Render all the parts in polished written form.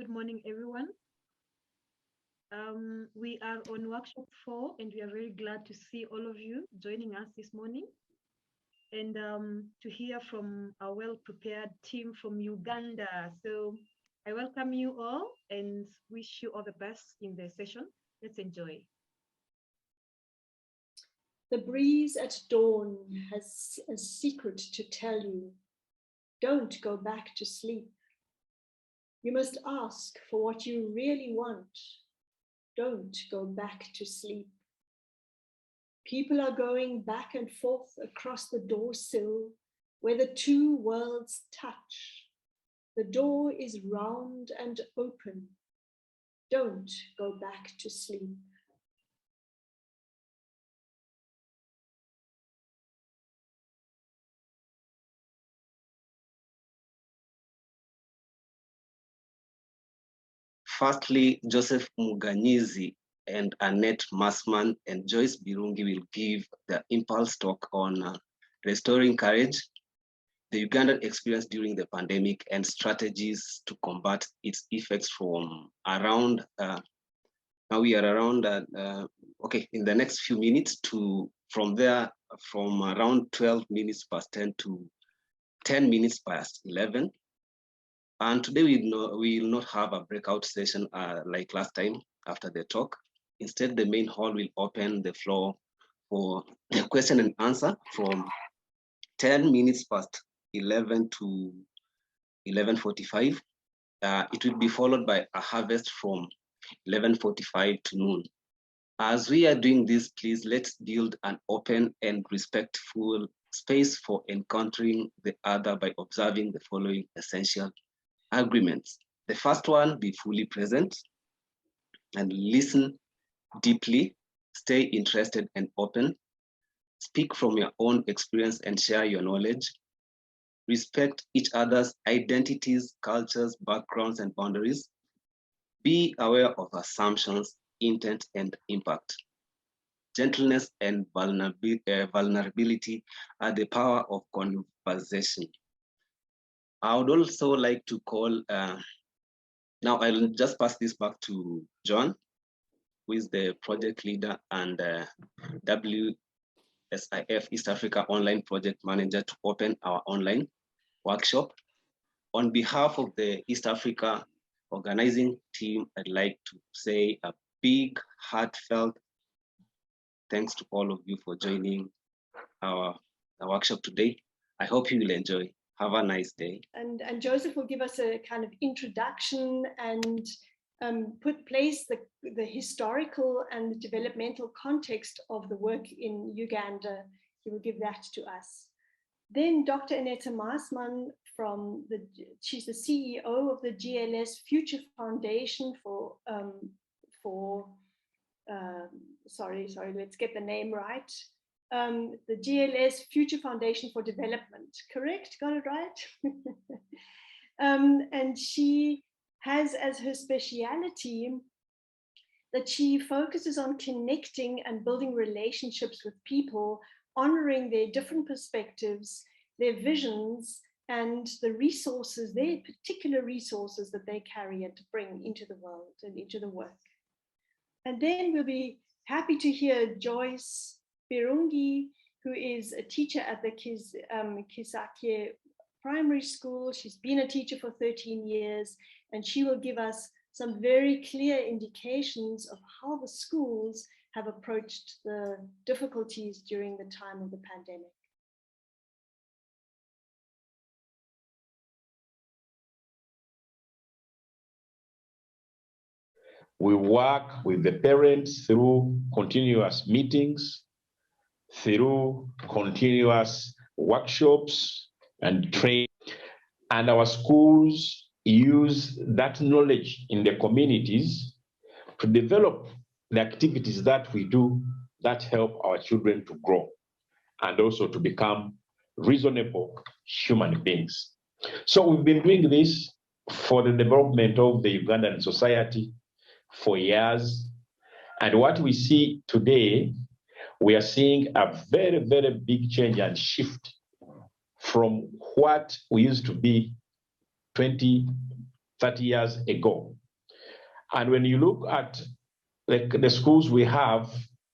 Good morning, everyone. We are on workshop 4, and we are very glad to see all of you joining us this morning and to hear from our well-prepared team from Uganda. So I welcome you all and wish you all the best in the session. Let's enjoy. The breeze at dawn has a secret to tell you. Don't go back to sleep. You must ask for what you really want. Don't go back to sleep. People are going back and forth across the door sill where the two worlds touch. The door is round and open. Don't go back to sleep. Firstly, Joseph Muganyizi and Annette Massmann and Joyce Birungi will give the impulse talk on restoring courage, the Ugandan experience during the pandemic and strategies to combat its effects from around, now we are around, okay, in the next few minutes from around 12 minutes past 10 to 10 minutes past 11. And today we will not have a breakout session like last time after the talk. Instead, the main hall will open the floor for question and answer from 10 minutes past 11 to 11:45. It will be followed by a harvest from 11:45 to noon. As we are doing this, please let's build an open and respectful space for encountering the other by observing the following essential agreements. The first one, be fully present and listen deeply, stay interested and open, speak from your own experience and share your knowledge, respect each other's identities, cultures, backgrounds, and boundaries, be aware of assumptions, intent, and impact. Gentleness and vulnerability are the power of conversation. I would also like to call, now I'll just pass this back to John, who is the project leader and WSIF East Africa Online Project Manager, to open our online workshop. On behalf of the East Africa organizing team, I'd like to say a big, heartfelt thanks to all of you for joining our workshop today. I hope you will enjoy. Have a nice day. And Joseph will give us a kind of introduction and place the historical and the developmental context of the work in Uganda. He will give that to us. Then Dr. Annette Massmann, she's the CEO of the GLS Future Foundation let's get the name right. The GLS Future Foundation for Development, correct? Got it right? And she has as her speciality that she focuses on connecting and building relationships with people, honoring their different perspectives, their visions, and the resources, their particular resources that they carry and to bring into the world and into the work. And then we'll be happy to hear Joyce Birungi, who is a teacher at the Kisaakye primary school. She's been a teacher for 13 years, and she will give us some very clear indications of how the schools have approached the difficulties during the time of the pandemic. We work with the parents through continuous meetings, through continuous workshops and training. And our schools use that knowledge in the communities to develop the activities that we do that help our children to grow and also to become reasonable human beings. So we've been doing this for the development of the Ugandan society for years. And what we see today, we are seeing a very, very big change and shift from what we used to be 20, 30 years ago. And when you look at the schools we are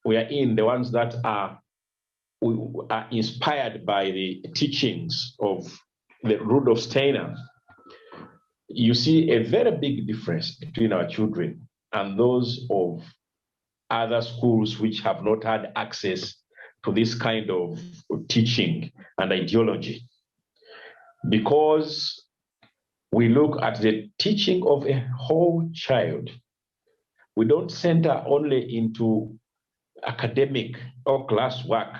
in, the ones that are inspired by the teachings of the Rudolf Steiner, you see a very big difference between our children and those of other schools which have not had access to this kind of teaching and ideology. Because we look at the teaching of a whole child, we don't center only into academic or classwork,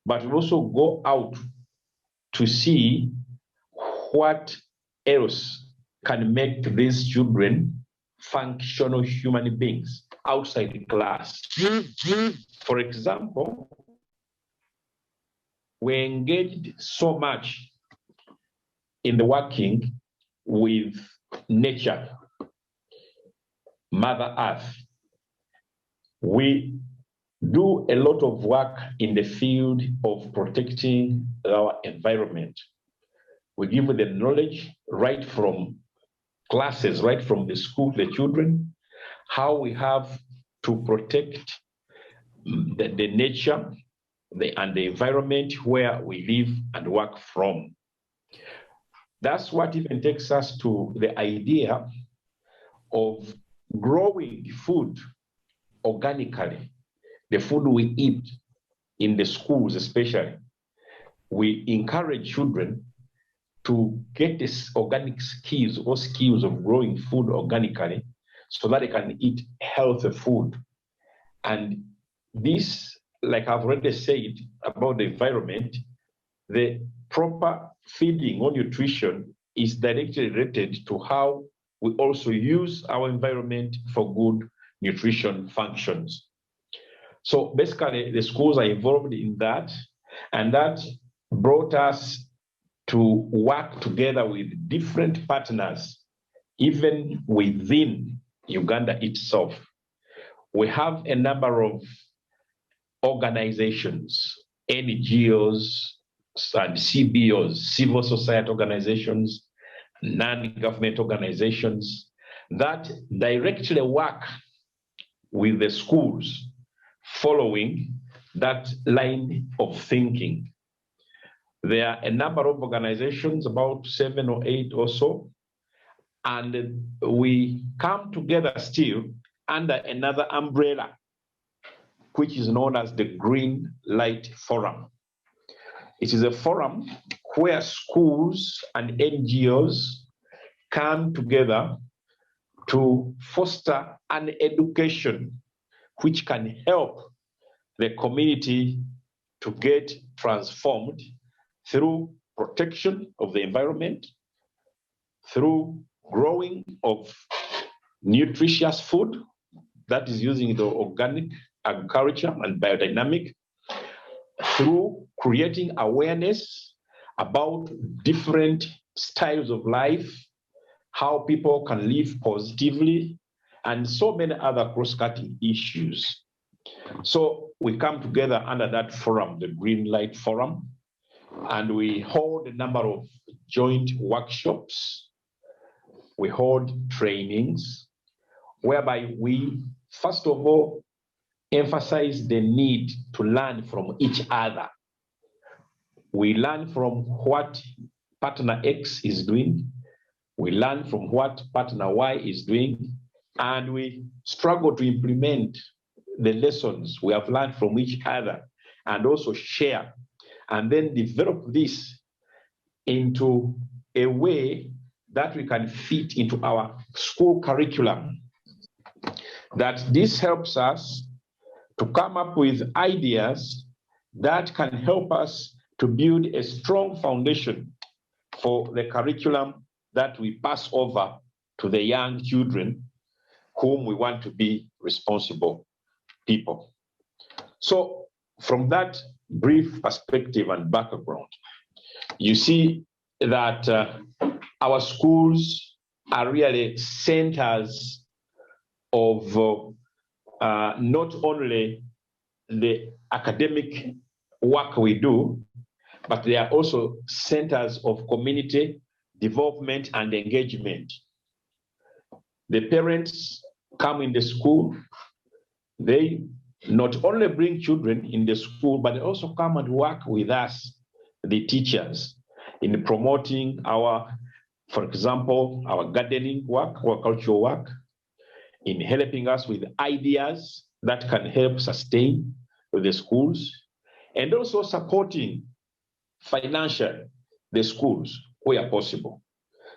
but we also go out to see what else can make these children functional human beings outside the class. For example, we engaged so much in the working with nature, Mother Earth. We do a lot of work in the field of protecting our environment. We give the knowledge right from classes, right from the school, the children, how we have to protect the nature and the environment where we live and work from. That's what even takes us to the idea of growing food organically, the food we eat in the schools especially. We encourage children to get this organic skills or skills of growing food organically so that they can eat healthy food. And this, like I've already said about the environment, the proper feeding or nutrition is directly related to how we also use our environment for good nutrition functions. So basically, the schools are involved in that, and that brought us to work together with different partners, even within Uganda itself. We have a number of organizations, NGOs and CBOs, civil society organizations, non-government organizations that directly work with the schools following that line of thinking. There are a number of organizations, about 7 or 8 or so, and we come together still under another umbrella, which is known as the Green Light Forum. It is a forum where schools and NGOs come together to foster an education which can help the community to get transformed through protection of the environment, through growing of nutritious food that is using the organic agriculture and biodynamic, through creating awareness about different styles of life, how people can live positively, and so many other cross-cutting issues. So we come together under that forum, the Green Light Forum, and we hold a number of joint workshops. We hold trainings whereby we, first of all, emphasize the need to learn from each other. We learn from what partner X is doing. We learn from what partner Y is doing, and we struggle to implement the lessons we have learned from each other and also share, and then develop this into a way that we can fit into our school curriculum. That this helps us to come up with ideas that can help us to build a strong foundation for the curriculum that we pass over to the young children whom we want to be responsible people. So from that brief perspective and background, you see that our schools are really centers of not only the academic work we do, but they are also centers of community development and engagement. The parents come in the school. They not only bring children in the school, but they also come and work with us, the teachers, in promoting our, for example, our gardening work, our cultural work, in helping us with ideas that can help sustain the schools, and also supporting financially the schools where possible.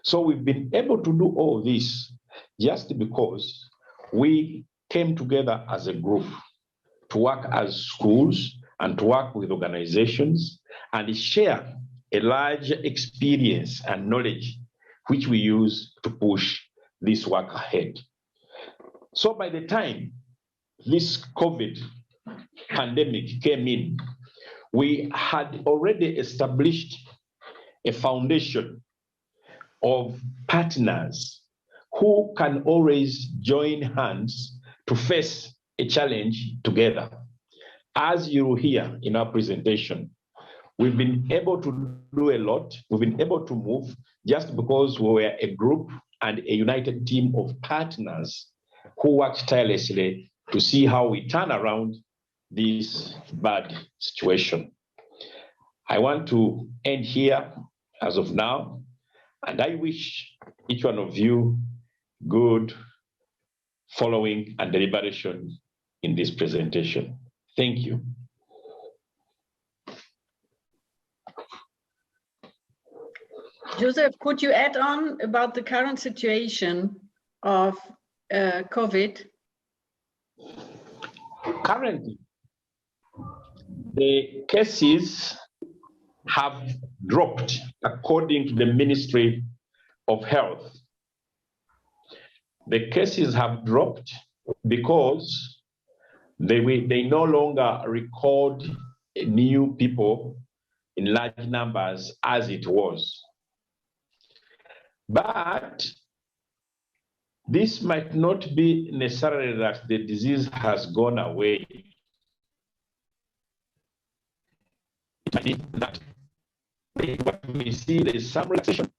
So we've been able to do all this just because we came together as a group to work as schools and to work with organizations and share a large experience and knowledge which we use to push this work ahead. So by the time this COVID pandemic came in, we had already established a foundation of partners who can always join hands to face a challenge together. As you will hear in our presentation, we've been able to do a lot. We've been able to move just because we were a group and a united team of partners who worked tirelessly to see how we turn around this bad situation. I want to end here as of now, and I wish each one of you good following and deliberation in this presentation. Thank you. Joseph, could you add on about the current situation of COVID? Currently, the cases have dropped according to the Ministry of Health. The cases have dropped because they no longer record new people in large numbers as it was. But this might not be necessarily that the disease has gone away. It might be that what we see, there is some relaxation.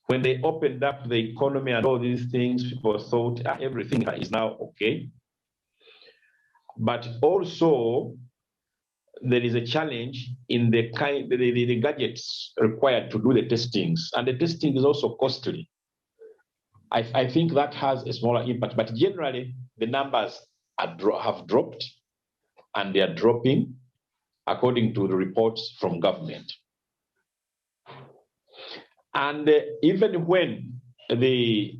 When they opened up the economy and all these things, people thought everything is now okay. But also, there is a challenge in the gadgets required to do the testings, and the testing is also costly. I think that has a smaller impact, but generally the numbers have dropped, and they are dropping according to the reports from government. And even when the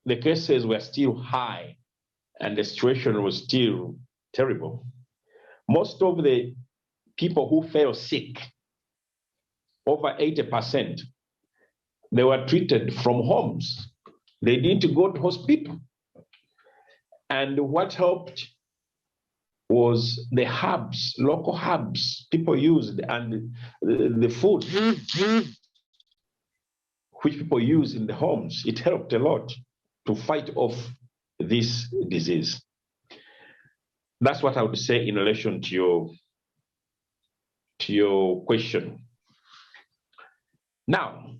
cases were still high and the situation was still terrible, most of the people who fell sick, over 80%, they were treated from homes. They didn't go to hospital. And what helped was the herbs, local herbs people used, and the food which people use in the homes. It helped a lot to fight off this disease. That's what I would say in relation to your question. Now,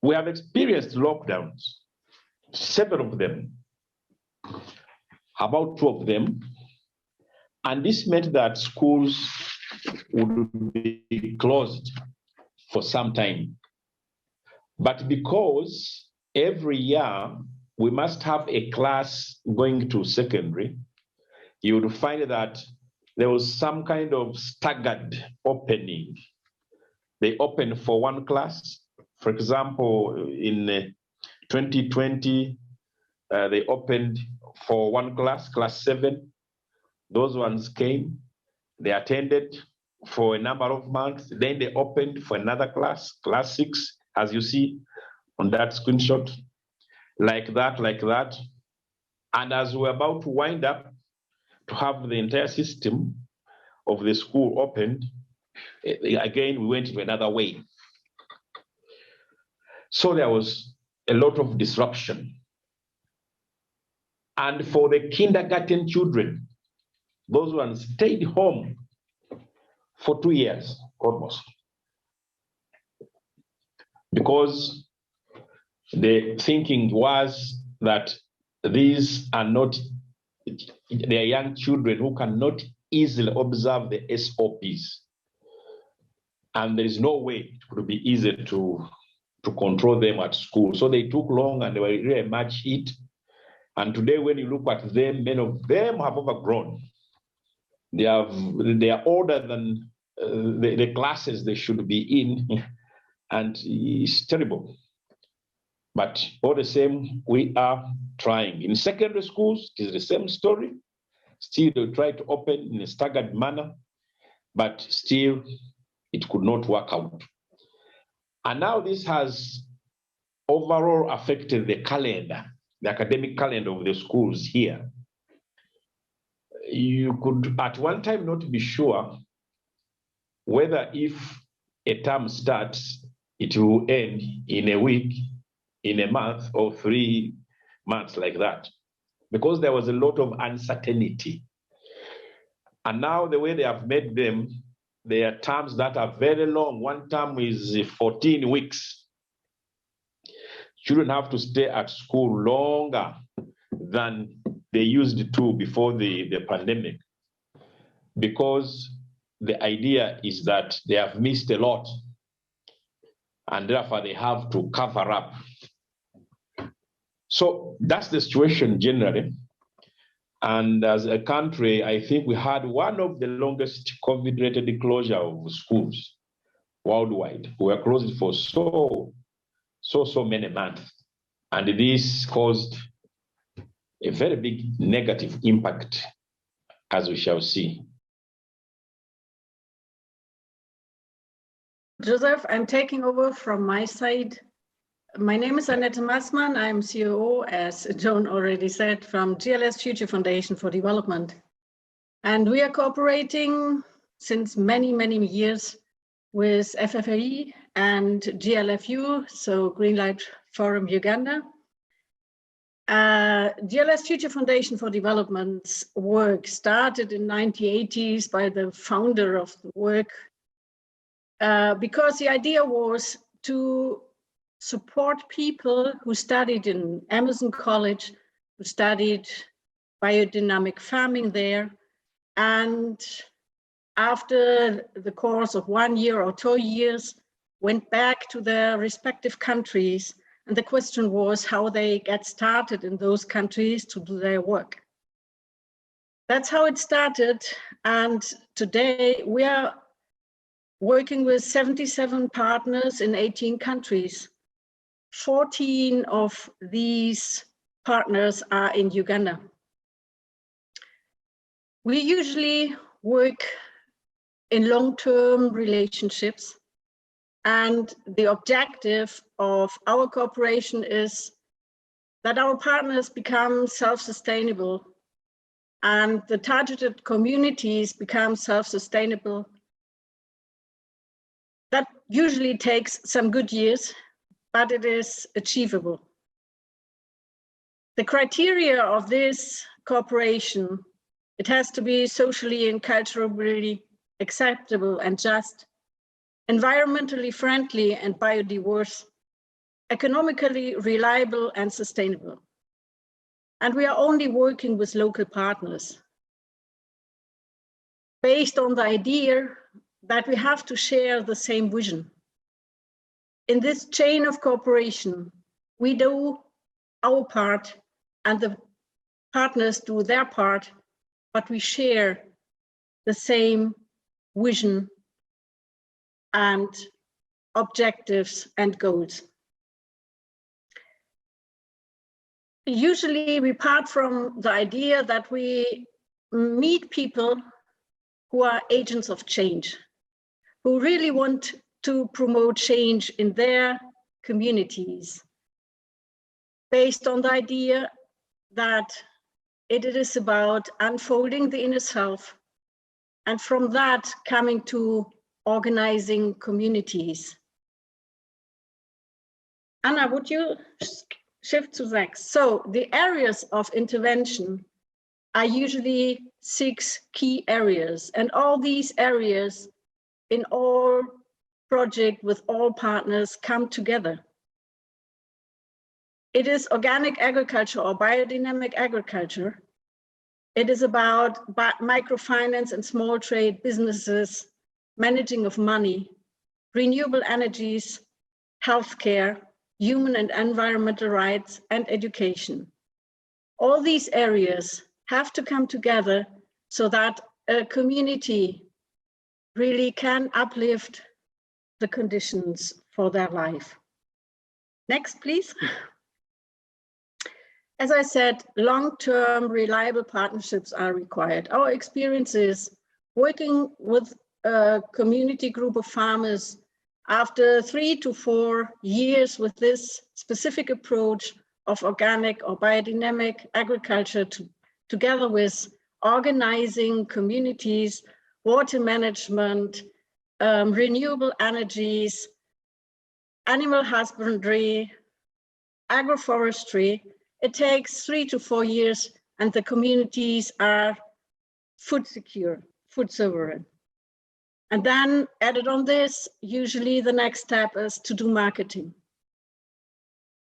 we have experienced lockdowns, 7 of them, about 2 of them, and this meant that schools would be closed for some time. But because every year we must have a class going to secondary, you would find that there was some kind of staggered opening. They opened for one class. For example, in 2020, they opened for one class, class 7. Those ones came, they attended for a number of months. Then they opened for another class, class 6, as you see on that screenshot, like that, like that. And as we're about to wind up to have the entire system of the school opened, again, we went into another wave. So there was a lot of disruption. And for the kindergarten children, those ones stayed home for 2 years, almost. Because the thinking was that these are not, they are young children who cannot easily observe the SOPs. And there is no way it would be easy to control them at school. So they took long and they were really much hit. And today, when you look at them, many of them have overgrown. They are older than the classes they should be in, and it's terrible. But all the same, we are trying. In secondary schools, it is the same story. Still, they try to open in a staggered manner, but still, it could not work out. And now this has overall affected the calendar, the academic calendar of the schools here. You could at one time not be sure whether if a term starts, it will end in a week, in a month, or 3 months like that, because there was a lot of uncertainty. And now the way they have made them, they are terms that are very long. One term is 14 weeks. Children have to stay at school longer than they used to before the pandemic, because the idea is that they have missed a lot and therefore they have to cover up. So that's the situation generally. And as a country, I think we had one of the longest COVID-related closure of schools worldwide. We were closed for so many months. And this caused a very big negative impact, as we shall see. Joseph, I'm taking over from my side. My name is Annette Massmann. I'm COO, as Joan already said, from GLS Future Foundation for Development. And we are cooperating since many, many years with FFEI and GLFU, so Green Light Forum Uganda. GLS Future Foundation for Development's work started in the 1980s by the founder of the work, because the idea was to support people who studied in Emerson College, who studied biodynamic farming there, and after the course of 1 year or 2 years, went back to their respective countries. And the question was how they get started in those countries to do their work. That's how it started. And today we are working with 77 partners in 18 countries. 14 of these partners are in Uganda. We usually work in long-term relationships, and the objective of our cooperation is that our partners become self-sustainable and the targeted communities become self-sustainable. That usually takes some good years, but it is achievable. The criteria of this cooperation, it has to be socially and culturally acceptable and just, environmentally friendly and biodiverse, economically reliable and sustainable. And we are only working with local partners based on the idea that we have to share the same vision. In this chain of cooperation, we do our part and the partners do their part, but we share the same vision and objectives and goals. Usually we part from the idea that we meet people who are agents of change, who really want to promote change in their communities, based on the idea that it is about unfolding the inner self, and from that coming to organizing communities. Anna, would you shift to next? So the areas of intervention are usually 6 key areas, and all these areas in all projects with all partners come together. It is organic agriculture or biodynamic agriculture. It is about microfinance and small trade businesses, managing of money, renewable energies, healthcare, human and environmental rights, and education. All these areas have to come together so that a community really can uplift the conditions for their life. Next, please. As I said, long-term reliable partnerships are required. Our experience is working with a community group of farmers after 3 to 4 years with this specific approach of organic or biodynamic agriculture together with organizing communities, water management, renewable energies, animal husbandry, agroforestry. It takes 3 to 4 years and the communities are food secure, food sovereign. And then added on this, usually the next step is to do marketing.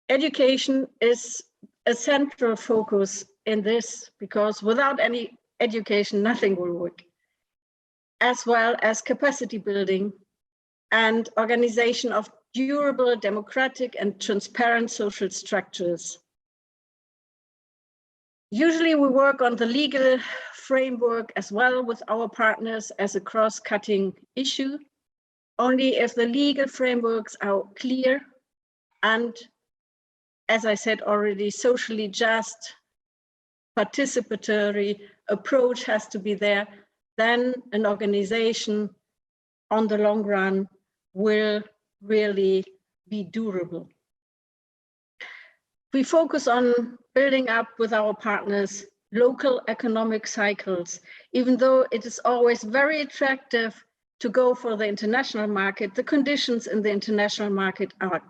Education is a central focus in this because without any education, nothing will work, as well as capacity building and organization of durable, democratic, and transparent social structures. Usually we work on the legal framework as well with our partners as a cross-cutting issue, only if the legal frameworks are clear and, as I said already, socially just, participatory approach has to be there, then an organization on the long run will really be durable. We focus on building up with our partners local economic cycles, even though it is always very attractive to go for the international market, the conditions in the international market are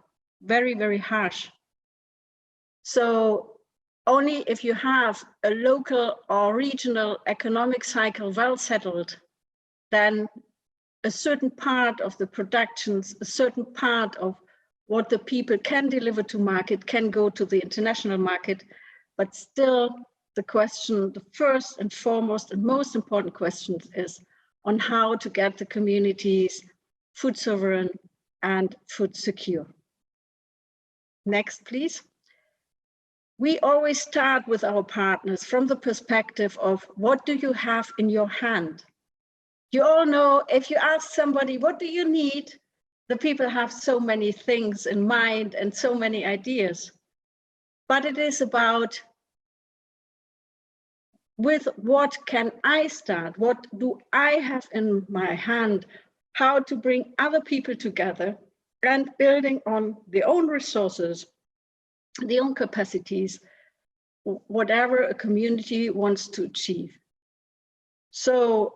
very, very harsh. So only if you have a local or regional economic cycle well settled, then a certain part of the productions, a certain part of what the people can deliver to market can go to the international market, but still the question, the first and foremost and most important question is on how to get the communities food sovereign and food secure. Next, please. We always start with our partners from the perspective of what do you have in your hand? You all know if you ask somebody, what do you need? The people have so many things in mind and so many ideas. But it is about with what can I start? What do I have in my hand? How to bring other people together and building on their own resources, their own capacities, whatever a community wants to achieve. So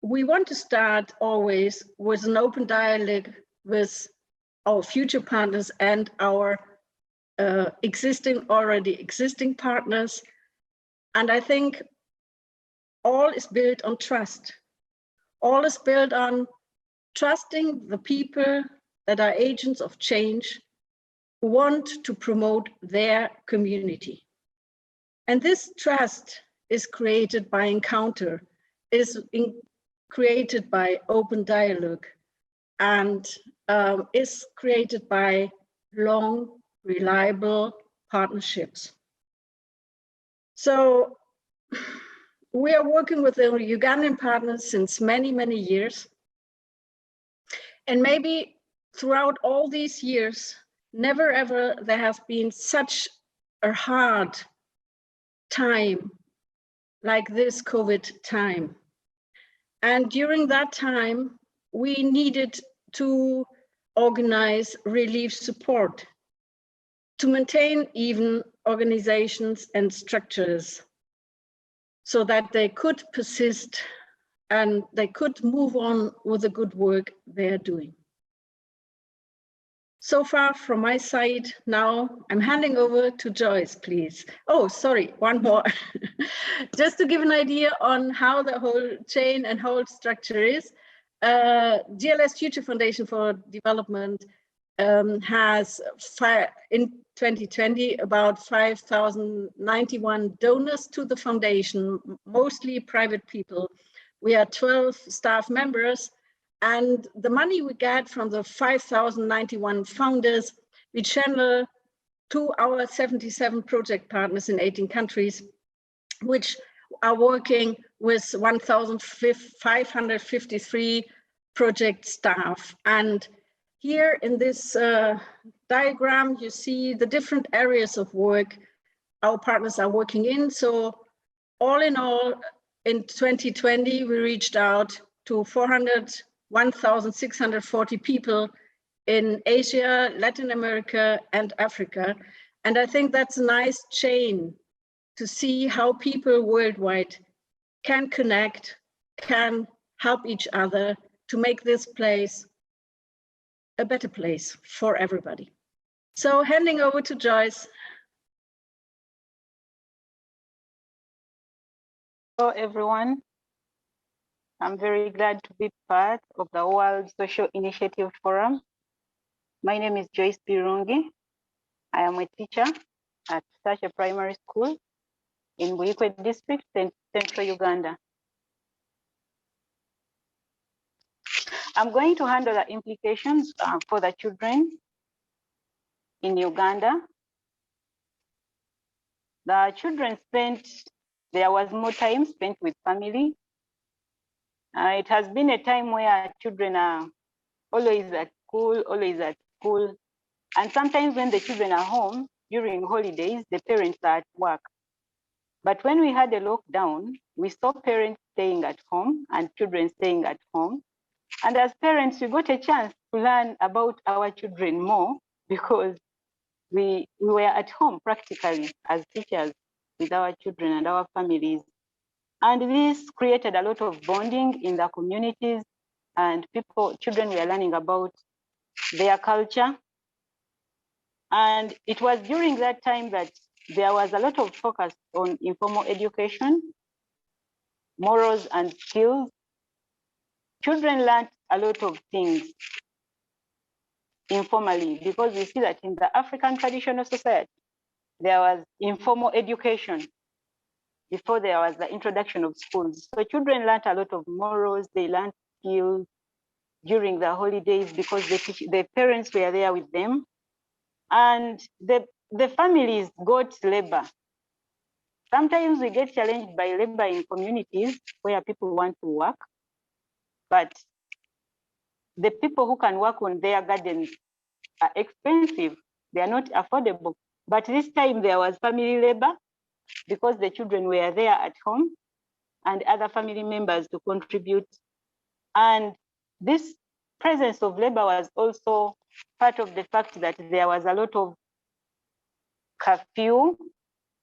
we want to start always with an open dialogue with our future partners and our already existing partners. And I think all is built on trust. All is built on trusting the people that are agents of change who want to promote their community. And this trust is created by encounter, created by open dialogue, and is created by long, reliable partnerships. So we are working with the Ugandan partners since many, many years. And maybe throughout all these years, never ever there has been such a hard time like this COVID time. And during that time, we needed to organize relief support, to maintain even organizations and structures so that they could persist and they could move on with the good work they're doing. So far from my side, now I'm handing over to Joyce, please. Oh, sorry, one more. Just to give an idea on how the whole chain and whole structure is, GLS Future Foundation for Development has in 2020 about 5,091 donors to the foundation, mostly private people. We are 12 staff members, and the money we get from the 5,091 founders, we channel to our 77 project partners in 18 countries, which are working with 1,553 project staff. And here in this diagram, you see the different areas of work our partners are working in. So all in all, in 2020, we reached out to 1,640 people in Asia, Latin America, and Africa. And I think that's a nice chain to see how people worldwide can connect, can help each other to make this place a better place for everybody. So handing over to Joyce. Hello, everyone. I'm very glad to be part of the World Social Initiative Forum. My name is Joyce Birungi. I am a teacher at Kisaakye Primary School in Buikwe District, Central Uganda. I'm going to handle the implications for the children in Uganda. The children there was more time spent with family. It has been a time where children are always at school. And sometimes when the children are home during holidays, the parents are at work. But when we had a lockdown, we saw parents staying at home and children staying at home. And as parents, we got a chance to learn about our children more because we were at home practically as teachers with our children and our families. And this created a lot of bonding in the communities, and children were learning about their culture. And it was during that time that there was a lot of focus on informal education, morals and skills. Children learned a lot of things informally because we see that in the African traditional society, there was informal education before there was the introduction of schools. So children learned a lot of morals, they learned skills during the holidays because the parents were there with them. And the families got labor. Sometimes we get challenged by labor in communities where people want to work, but the people who can work on their gardens are expensive. They are not affordable. But this time there was family labor because the children were there at home and other family members to contribute. And this presence of labor was also part of the fact that there was a lot of curfew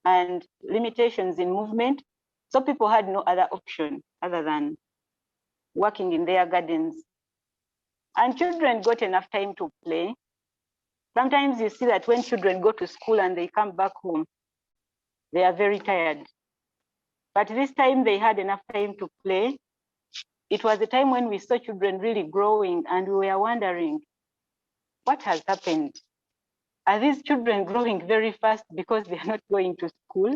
and limitations in movement. So people had no other option other than working in their gardens. And children got enough time to play. Sometimes you see that when children go to school and they come back home, they are very tired. But this time they had enough time to play. It was a time when we saw children really growing and we were wondering, what has happened? Are these children growing very fast because they are not going to school?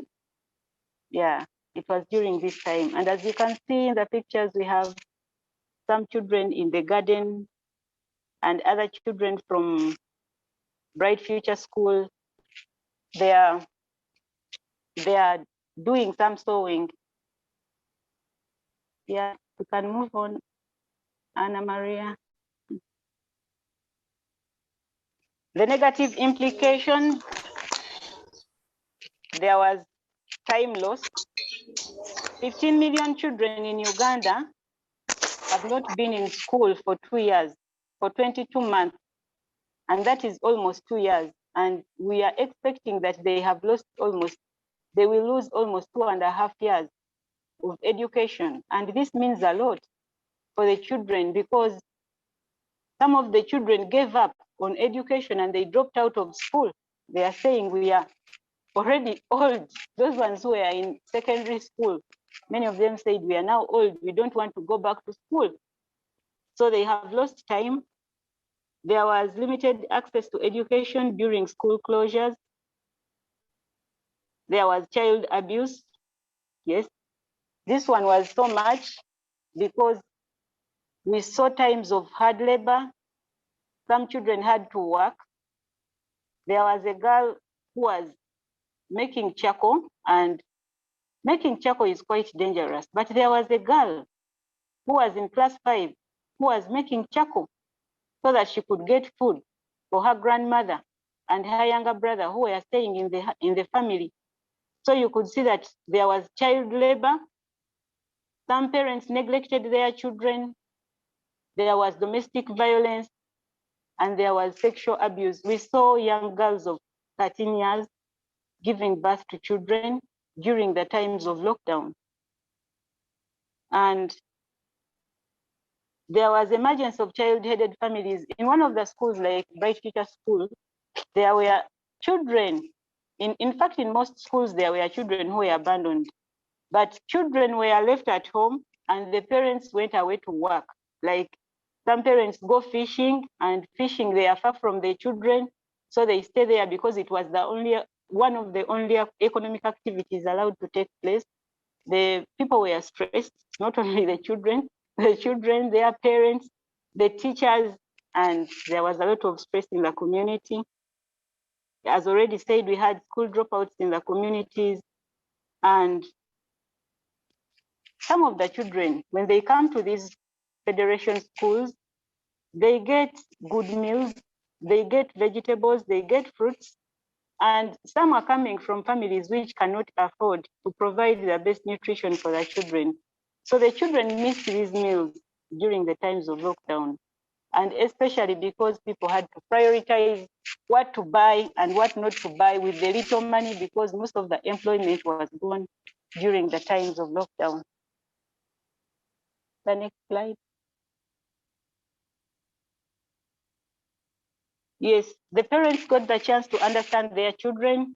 Yeah, it was during this time. And as you can see in the pictures, we have some children in the garden and other children from Bright Future School. They are doing some sewing. Yeah, we can move on, Anna Maria. The negative implication, there was time lost. 15 million children in Uganda have not been in school for 2 years, for 22 months. And that is almost 2 years. And we are expecting that they will lose almost 2.5 years of education. And this means a lot for the children because some of the children gave up on education and they dropped out of school. They are saying we are already old. Those ones who are in secondary school, many of them said we are now old. We don't want to go back to school. So they have lost time. There was limited access to education during school closures. There was child abuse. Yes, this one was so much because we saw times of hard labor. Some children had to work. There was a girl who was making charcoal, and making charcoal is quite dangerous. But there was a girl who was in class 5 who was making charcoal so that she could get food for her grandmother and her younger brother who were staying in the family. So you could see that there was child labor. Some parents neglected their children. There was domestic violence, and there was sexual abuse. We saw young girls of 13 years giving birth to children during the times of lockdown. And there was emergence of child-headed families. In one of the schools, like Bright Future School, there were children. In fact, in most schools, there were children who were abandoned. But children were left at home, and the parents went away to work. Like some parents go fishing, and fishing, they are far from their children, so they stay there because it was one of the only economic activities allowed to take place. The people were stressed, not only the children, their parents, the teachers, and there was a lot of stress in the community. As already said, we had school dropouts in the communities, and some of the children, when they come to these federation schools, they get good meals, they get vegetables, they get fruits, and some are coming from families which cannot afford to provide the best nutrition for their children. So the children missed these meals during the times of lockdown, and especially because people had to prioritize what to buy and what not to buy with the little money, because most of the employment was gone during the times of lockdown. The next slide. Yes, the parents got the chance to understand their children,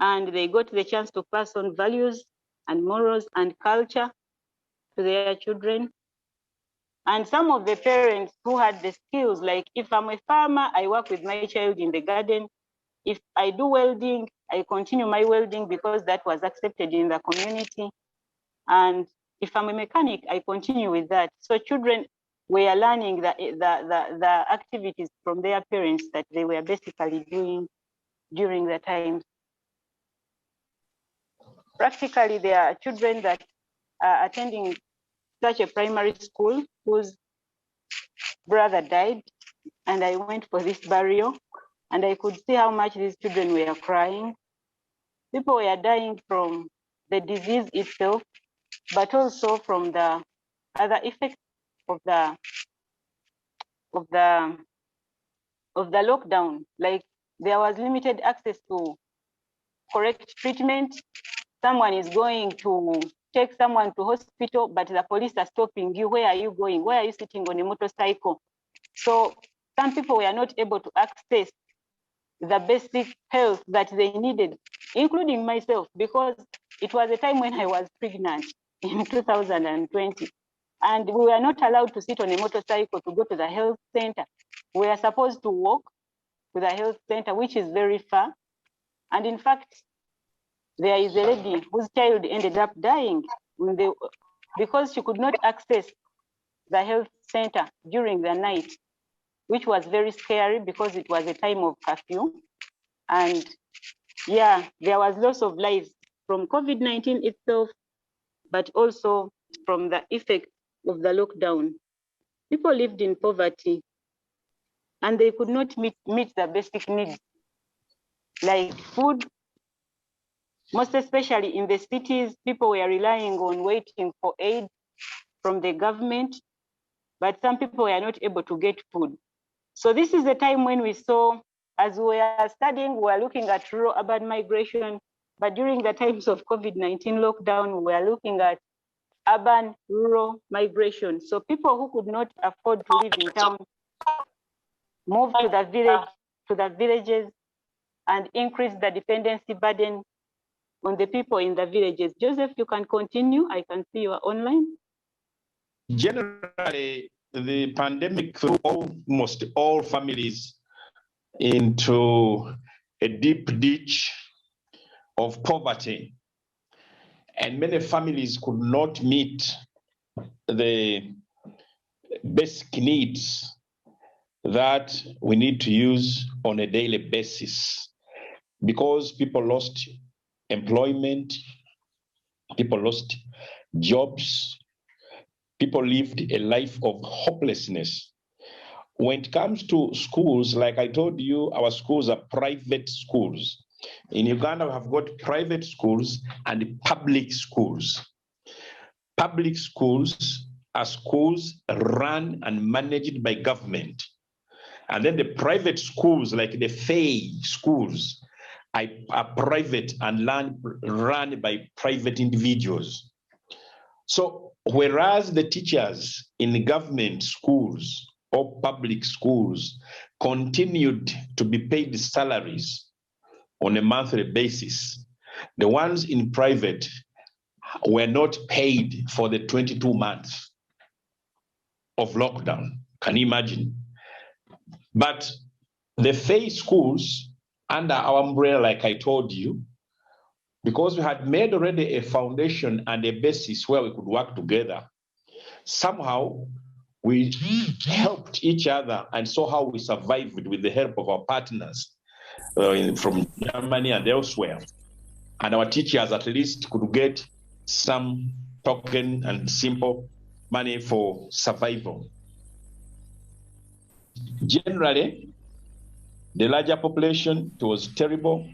and they got the chance to pass on values and morals and culture to their children. And some of the parents who had the skills, like if I'm a farmer, I work with my child in the garden. If I do welding, I continue my welding because that was accepted in the community. And if I'm a mechanic, I continue with that. So children were learning the activities from their parents that they were basically doing during the time. Practically, there are children that are attending such a primary school whose brother died, and I went for this burial, and I could see how much these children were crying. People were dying from the disease itself, but also from the other effects of the lockdown. Like there was limited access to correct treatment. Someone is going to take someone to hospital, but the police are stopping you. Where are you going? Why are you sitting on a motorcycle? So some people were not able to access the basic health that they needed, including myself, because it was a time when I was pregnant in 2020. And we were not allowed to sit on a motorcycle to go to the health center. We are supposed to walk to the health center, which is very far. And in fact, there is a lady whose child ended up dying because she could not access the health center during the night, which was very scary because it was a time of curfew. And yeah, there was loss of lives from COVID-19 itself, but also from the effect of the lockdown. People lived in poverty, and they could not meet the basic needs like food. Most especially in the cities, people were relying on waiting for aid from the government, but some people were not able to get food. So this is the time when we saw, as we are studying, we are looking at rural-urban migration, but during the times of COVID-19 lockdown, we are looking at urban-rural migration. So people who could not afford to live in town moved to the villages, and increase the dependency burden on the people in the villages. Joseph, you can continue. I can see you are online. Generally, the pandemic threw almost all families into a deep ditch of poverty, and many families could not meet the basic needs that we need to use on a daily basis, because people lost employment, people lost jobs, people lived a life of hopelessness. When it comes to schools, like I told you, our schools are private schools. In Uganda, we have got private schools and public schools. Public schools are schools run and managed by government. And then the private schools, like the FFEI schools, are private and run by private individuals. So whereas the teachers in government schools or public schools continued to be paid salaries on a monthly basis, the ones in private were not paid for the 22 months of lockdown. Can you imagine? But the FFEI schools, under our umbrella, like I told you, because we had made already a foundation and a basis where we could work together, somehow we helped each other and saw how we survived with the help of our partners from Germany and elsewhere. And our teachers at least could get some token and simple money for survival. Generally, the larger population, it was terrible,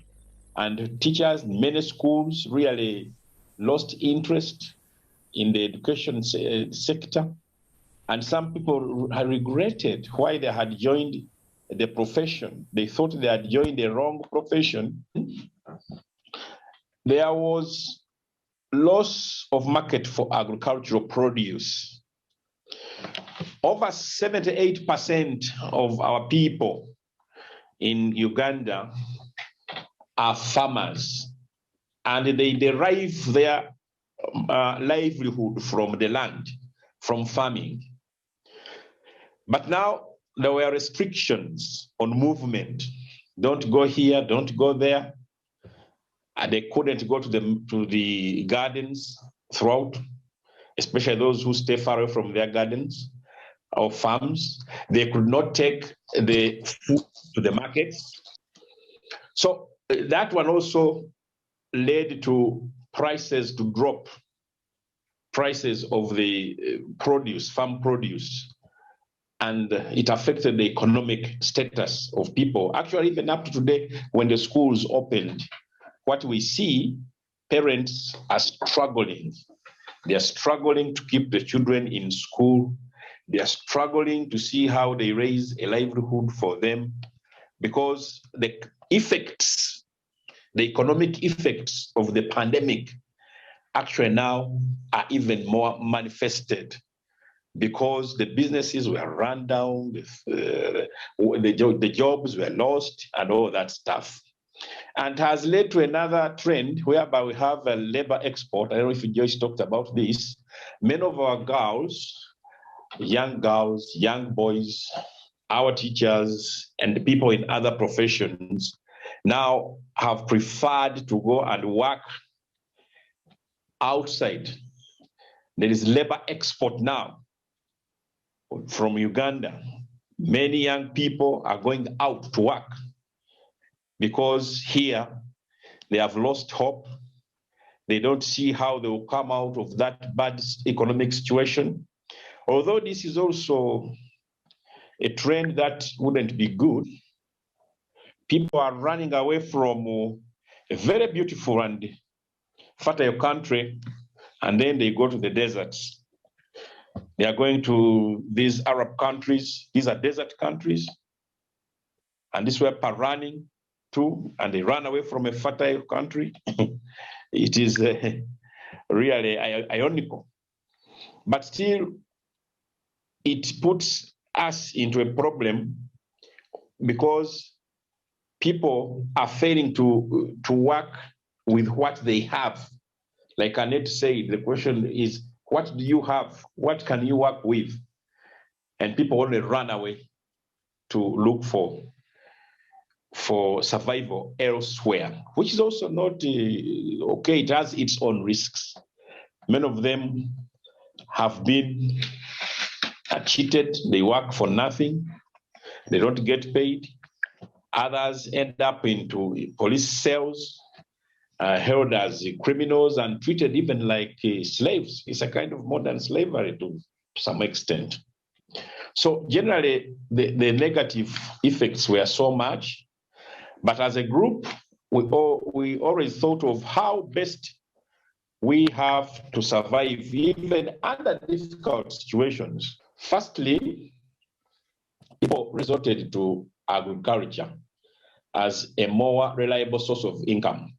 and teachers in many schools really lost interest in the education sector. And some people regretted why they had joined the profession. They thought they had joined the wrong profession. There was loss of market for agricultural produce. Over 78% of our people in Uganda are farmers, and they derive their livelihood from the land, from farming. But now there were restrictions on movement. Don't go here, don't go there. And they couldn't go to the gardens throughout, especially those who stay far away from their gardens or farms. They could not take the food to the markets. So that one also led to prices to drop, prices of the produce, farm produce. And it affected the economic status of people. Actually, even up to today, when the schools opened, what we see, parents are struggling. They are struggling to keep the children in school. They are struggling to see how they raise a livelihood for them, because the effects, the economic effects of the pandemic actually now are even more manifested, because the businesses were run down, the jobs were lost, and all that stuff. And has led to another trend whereby we have a labor export. I don't know if Joyce talked about this. Many of our girls, young boys, our teachers, and the people in other professions now have preferred to go and work outside. There is labor export now from Uganda. Many young people are going out to work because here they have lost hope. They don't see how they will come out of that bad economic situation. Although this is also a trend that wouldn't be good, people are running away from a very beautiful and fertile country, and then they go to the deserts. They are going to these Arab countries. These are desert countries. And this is where people are running to, and they run away from a fertile country. It is really ironical. But still, it puts us into a problem because people are failing to work with what they have. Like Annette said, the question is, what do you have? What can you work with? and people only run away to look for survival elsewhere, which is also not okay. It has its own risks. Many of them have been cheated. They work for nothing. They don't get paid. Others end up into police cells, held as criminals and treated even like slaves. It's a kind of modern slavery to some extent. So generally, the negative effects were so much, but as a group, we always thought of how best we have to survive even under difficult situations. Firstly, people resorted to agriculture as a more reliable source of income,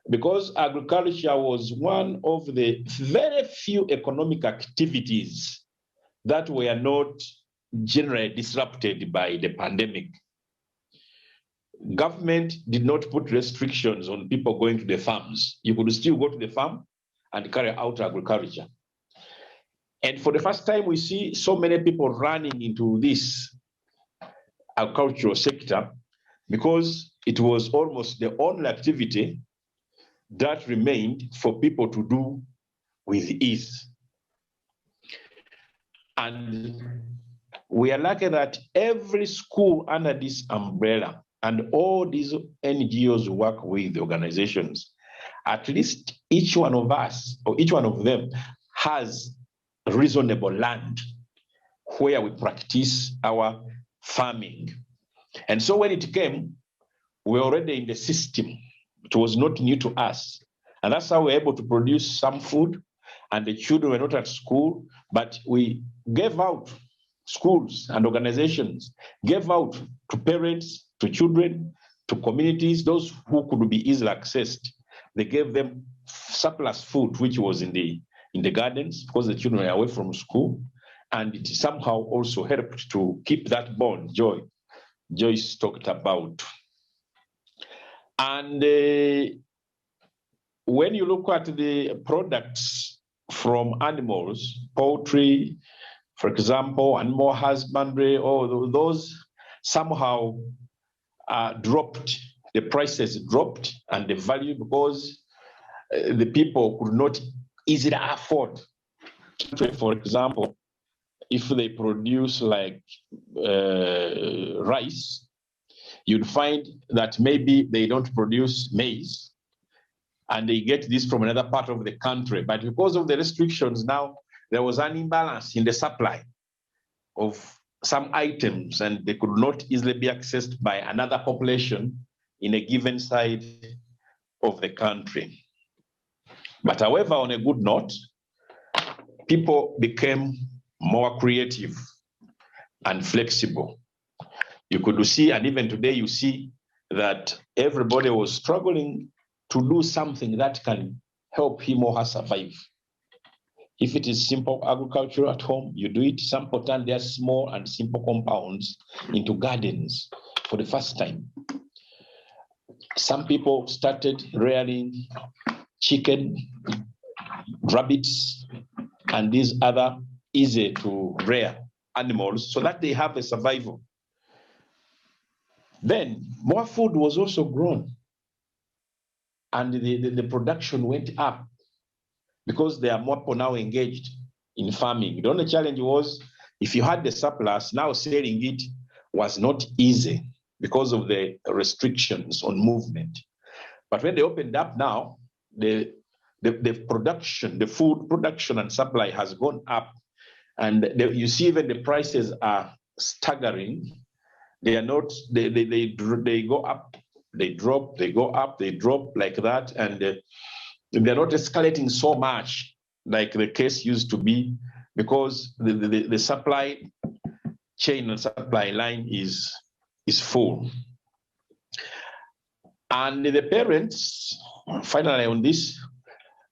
because agriculture was one of the very few economic activities that were not generally disrupted by the pandemic. Government did not put restrictions on people going to the farms. You could still go to the farm and carry out agriculture. And for the first time, we see so many people running into this agricultural sector because it was almost the only activity that remained for people to do with ease. And we are lucky that every school under this umbrella and all these NGOs work with organizations, at least each one of us or each one of them has reasonable land where we practice our farming. And so when it came, we were already in the system. It was not new to us. And that's how we were able to produce some food, and the children were not at school, but we gave out, schools and organizations gave out to parents, to children, to communities, those who could be easily accessed. They gave them surplus food, which was in the gardens, because the children were away from school. And it somehow also helped to keep that bond, Joyce talked about. And when you look at the products from animals, poultry, for example, animal husbandry, all those somehow dropped, the prices dropped and the value, because the people could not easily afford. For example, if they produce like rice, you'd find that maybe they don't produce maize and they get this from another part of the country. But because of the restrictions now, there was an imbalance in the supply of some items, and they could not easily be accessed by another population in a given side of the country. But however, on a good note, people became more creative and flexible. You could see, and even today you see, that everybody was struggling to do something that can help him or her survive. If it is simple agriculture at home, you do it. Some put on their small and simple compounds into gardens for the first time. Some people started rearing chicken, rabbits, and these other easy to rear animals so that they have a survival. Then more food was also grown, and the production went up because there are more people now engaged in farming. The only challenge was, if you had the surplus, now selling it was not easy because of the restrictions on movement. But when they opened up now, the production, the food production and supply has gone up, and you see even the prices are staggering. They are not, they go up, they drop, they go up, they drop like that, and they're not escalating so much like the case used to be, because the supply chain and supply line is full. And the parents, finally on this,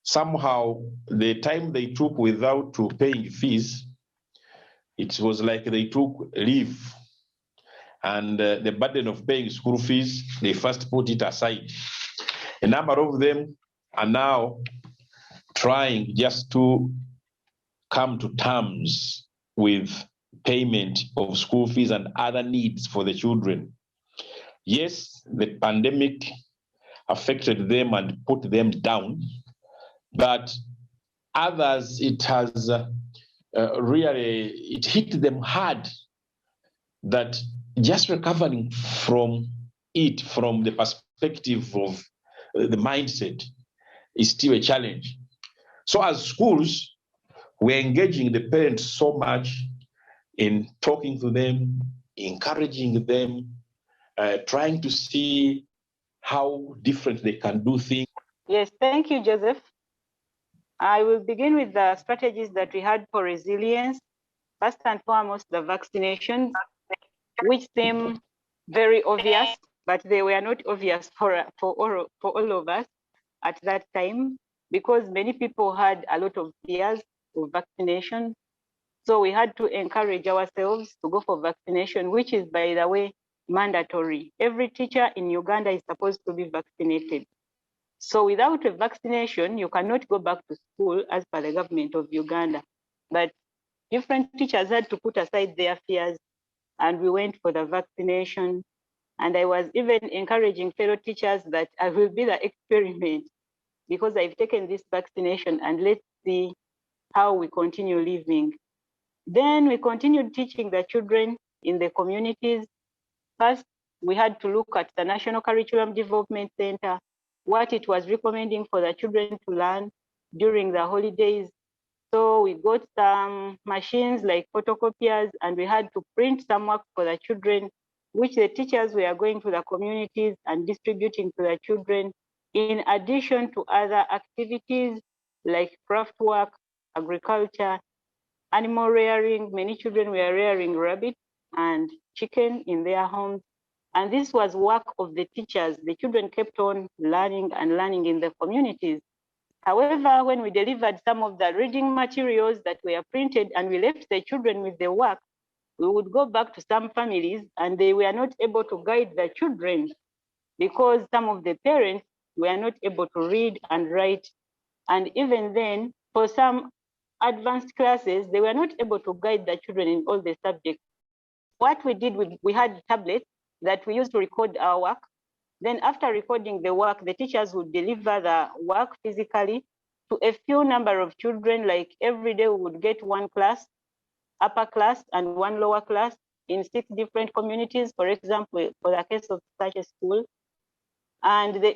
somehow the time they took without paying fees, it was like they took leave. And the burden of paying school fees, they first put it aside. A number of them are now trying just to come to terms with payment of school fees and other needs for the children. Yes, the pandemic affected them and put them down, but others, it has really, it hit them hard, that just recovering from it, from the perspective of the mindset, is still a challenge. So as schools, we're engaging the parents so much in talking to them, encouraging them, trying to see how different they can do things. Yes, thank you, Joseph. I will begin with the strategies that we had for resilience. First and foremost, the vaccinations, which seem very obvious, but they were not obvious for all of us at that time, because many people had a lot of fears of vaccination. So we had to encourage ourselves to go for vaccination, which is, by the way, mandatory. Every teacher in Uganda is supposed to be vaccinated. So without a vaccination, you cannot go back to school as per the government of Uganda. But different teachers had to put aside their fears, and we went for the vaccination. And I was even encouraging fellow teachers that I will be the experiment, because I've taken this vaccination, and let's see how we continue living. Then we continued teaching the children in the communities. First, we had to look at the National Curriculum Development Center, what it was recommending for the children to learn during the holidays. So we got some machines like photocopiers, and we had to print some work for the children, which the teachers were going to the communities and distributing to the children, in addition to other activities like craft work, agriculture, animal rearing. Many children were rearing rabbit and chicken in their homes. And this was work of the teachers. The children kept on learning and learning in the communities. However, when we delivered some of the reading materials that were printed and we left the children with the work, we would go back to some families and they were not able to guide the children, because some of the parents were not able to read and write. And even then, for some advanced classes, they were not able to guide the children in all the subjects. What we did, we had tablets that we used to record our work. Then after recording the work, the teachers would deliver the work physically to a few number of children. Like every day we would get one class, upper class and one lower class in 6 different communities, for example, for the case of such a school. And the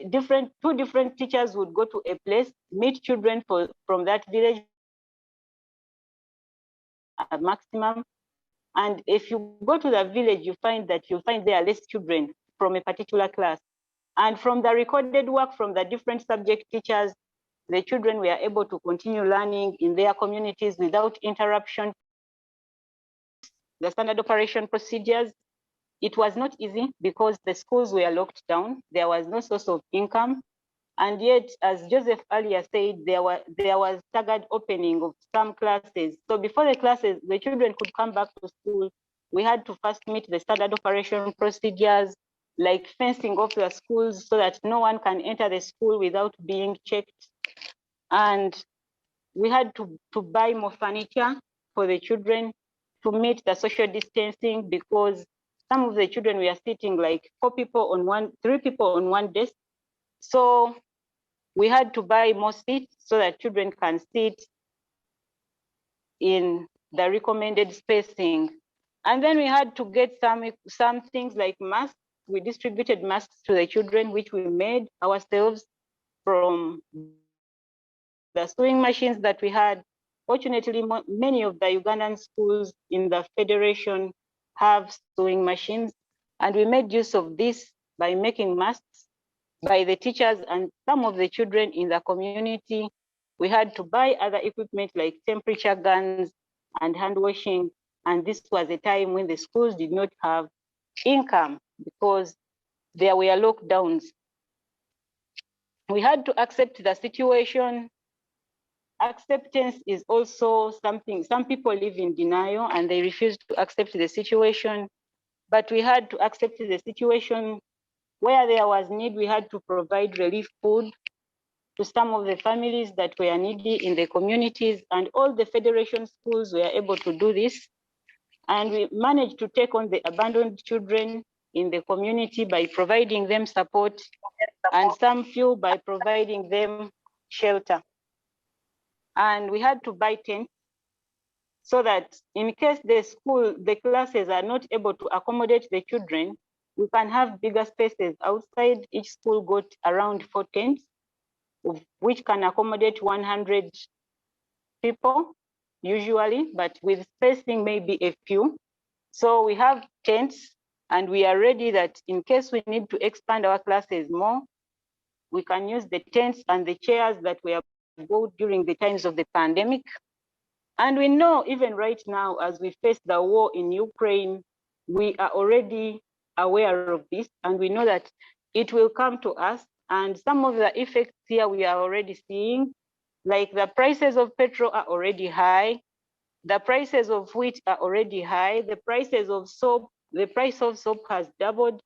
2 different teachers would go to a place, meet children from that village at maximum. And if you go to the village, you find there are less children from a particular class. And from the recorded work from the different subject teachers, the children were able to continue learning in their communities without interruption. The standard operation procedures, it was not easy because the schools were locked down. There was no source of income. And yet, as Joseph earlier said, there was staggered opening of some classes. So before the classes, the children could come back to school. We had to first meet the standard operation procedures, like fencing off the schools so that no one can enter the school without being checked. And we had to buy more furniture for the children to meet the social distancing, because some of the children were sitting like 3 people on one desk. So we had to buy more seats so that children can sit in the recommended spacing. And then we had to get some things like masks. We distributed masks to the children, which we made ourselves from the sewing machines that we had. Fortunately, many of the Ugandan schools in the Federation have sewing machines, and we made use of this by making masks by the teachers and some of the children in the community. We had to buy other equipment like temperature guns and hand washing. And this was a time when the schools did not have income because there were lockdowns. We had to accept the situation. Acceptance is also something, some people live in denial and they refuse to accept the situation. But we had to accept the situation. Where there was need, we had to provide relief food to some of the families that were needy in the communities, and all the Federation schools were able to do this. And we managed to take on the abandoned children in the community by providing them support, and some few by providing them shelter. And we had to buy tents so that in case the classes are not able to accommodate the children, we can have bigger spaces outside. Each school got around 4 tents, which can accommodate 100 people usually, but with spacing maybe a few. So we have tents, and we are ready that in case we need to expand our classes more, we can use the tents and the chairs that were bought during the times of the pandemic. And we know even right now, as we face the war in Ukraine, we are already aware of this, and we know that it will come to us. And some of the effects here we are already seeing, like the prices of petrol are already high, the prices of wheat are already high, the prices of soap, the price of soap has doubled.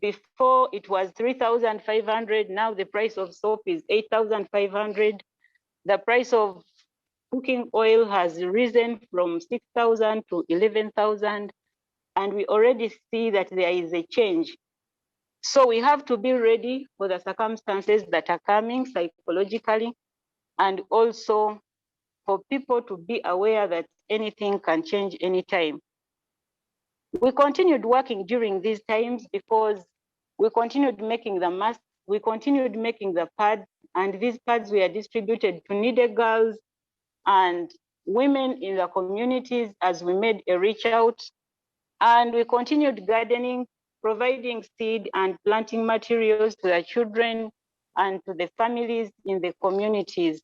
Before it was 3,500, now the price of soap is 8,500. The price of cooking oil has risen from 6,000 to 11,000, and we already see that there is a change. So we have to be ready for the circumstances that are coming psychologically, and also for people to be aware that anything can change anytime. We continued working during these times because we continued making the masks, we continued making the pads, and these pads were distributed to needy girls and women in the communities as we made a reach out. And we continued gardening, providing seed and planting materials to the children and to the families in the communities.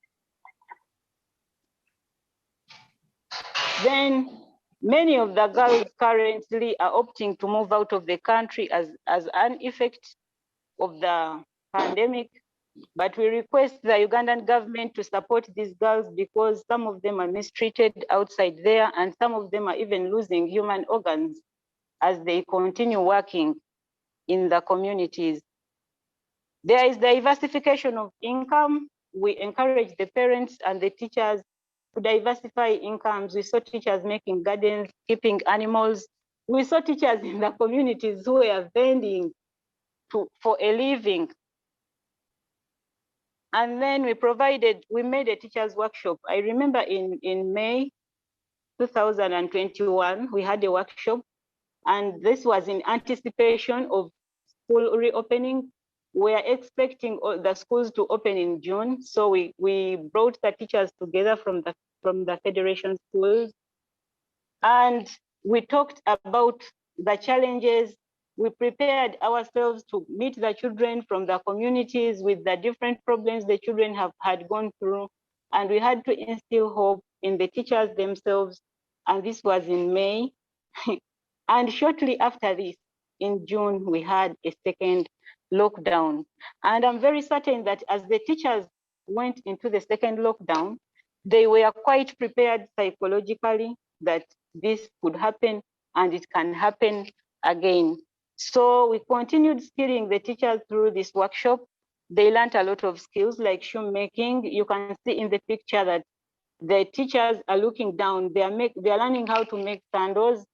Then many of the girls currently are opting to move out of the country as an effect of the pandemic. But we request the Ugandan government to support these girls because some of them are mistreated outside there, and some of them are even losing human organs as they continue working in the communities. There is diversification of income. We encourage the parents and the teachers to diversify incomes. We saw teachers making gardens, keeping animals. We saw teachers in the communities who were vending for a living. And then we made a teacher's workshop. I remember in May 2021, we had a workshop, and this was in anticipation of school reopening. We are expecting the schools to open in June. So we brought the teachers together from the federation schools, and we talked about the challenges. We prepared ourselves to meet the children from the communities with the different problems the children had gone through. And we had to instill hope in the teachers themselves. And this was in May. And shortly after this, in June, we had a second lockdown. And I'm very certain that as the teachers went into the second lockdown, they were quite prepared psychologically that this could happen and it can happen again. So we continued skilling the teachers through this workshop. They learned a lot of skills like shoemaking. You can see in the picture that the teachers are looking down. They are learning how to make sandals.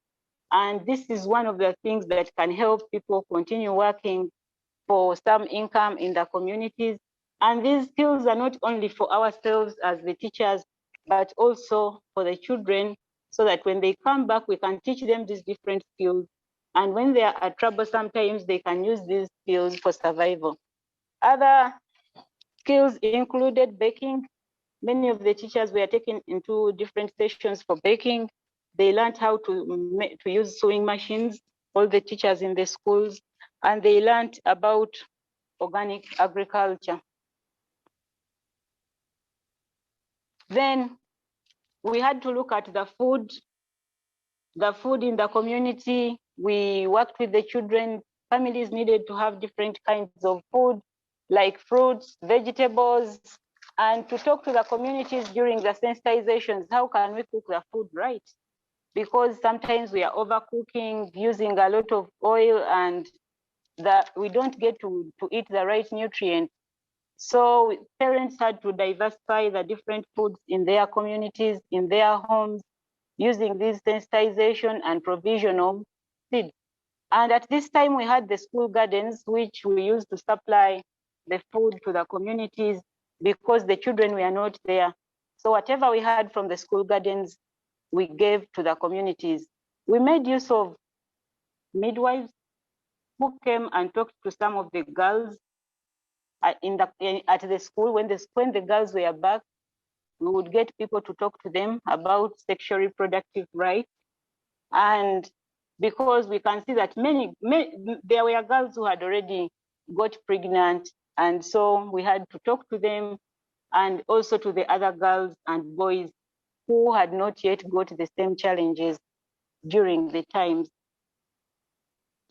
And this is one of the things that can help people continue working for some income in the communities. And these skills are not only for ourselves as the teachers, but also for the children, so that when they come back, we can teach them these different skills. And when they are at trouble, sometimes they can use these skills for survival. Other skills included baking. Many of the teachers were taken into different sessions for baking. They learned how to use sewing machines, all the teachers in the schools, and they learned about organic agriculture. Then we had to look at the food in the community. We worked with the children. Families needed to have different kinds of food, like fruits, vegetables, and to talk to the communities during the sensitizations. How can we cook the food right? Because sometimes we are overcooking, using a lot of oil, and we don't get to eat the right nutrients. So parents had to diversify the different foods in their communities, in their homes. using this sensitization and provision of seed. And at this time, we had the school gardens, which we used to supply the food to the communities because the children were not there. So whatever we had from the school gardens, we gave to the communities. We made use of midwives who came and talked to some of the girls at the school. When the girls were back, we would get people to talk to them about sexual reproductive rights. And because we can see that there were girls who had already got pregnant, and so we had to talk to them and also to the other girls and boys who had not yet got the same challenges during the times.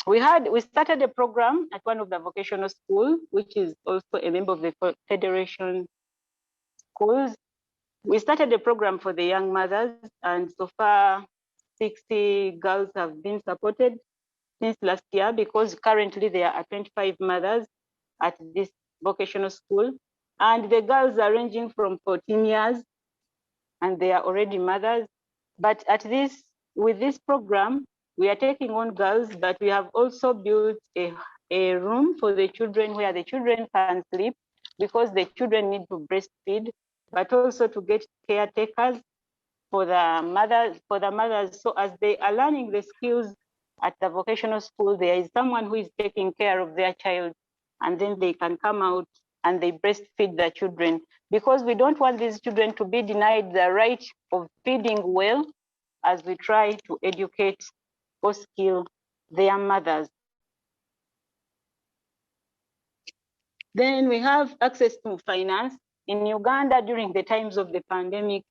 We started a program at one of the vocational schools, which is also a member of the Federation Schools. We started a program for the young mothers, and so far 60 girls have been supported since last year, because currently there are 25 mothers at this vocational school. And the girls are ranging from 14 years, and they are already mothers. But with this program, we are taking on girls, but we have also built a room for the children where the children can sleep, because the children need to breastfeed, but also to get caretakers for the mothers. So as they are learning the skills at the vocational school, there is someone who is taking care of their child, and then they can come out and they breastfeed the children, because we don't want these children to be denied the right of feeding well, as we try to educate or skill their mothers. Then we have access to finance. In Uganda, during the times of the pandemic,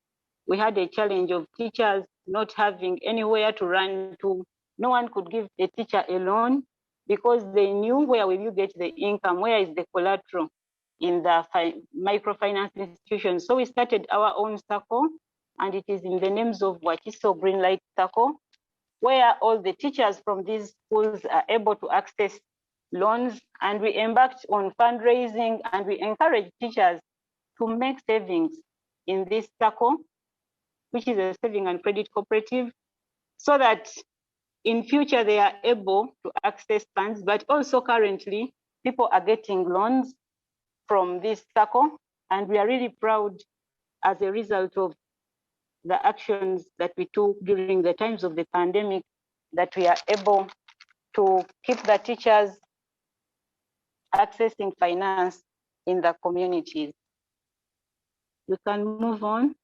we had a challenge of teachers not having anywhere to run to. No one could give a teacher a loan because they knew, where will you get the income? Where is the collateral in the microfinance institutions? So we started our own circle, and it is in the names of Wakiso Greenlight Circle, where all the teachers from these schools are able to access loans. And we embarked on fundraising, and we encourage teachers to make savings in this circle, which is a saving and credit cooperative, so that in future they are able to access funds. But also currently, people are getting loans from this circle, and we are really proud as a result of the actions that we took during the times of the pandemic, that we are able to keep the teachers accessing finance in the communities. We can move on.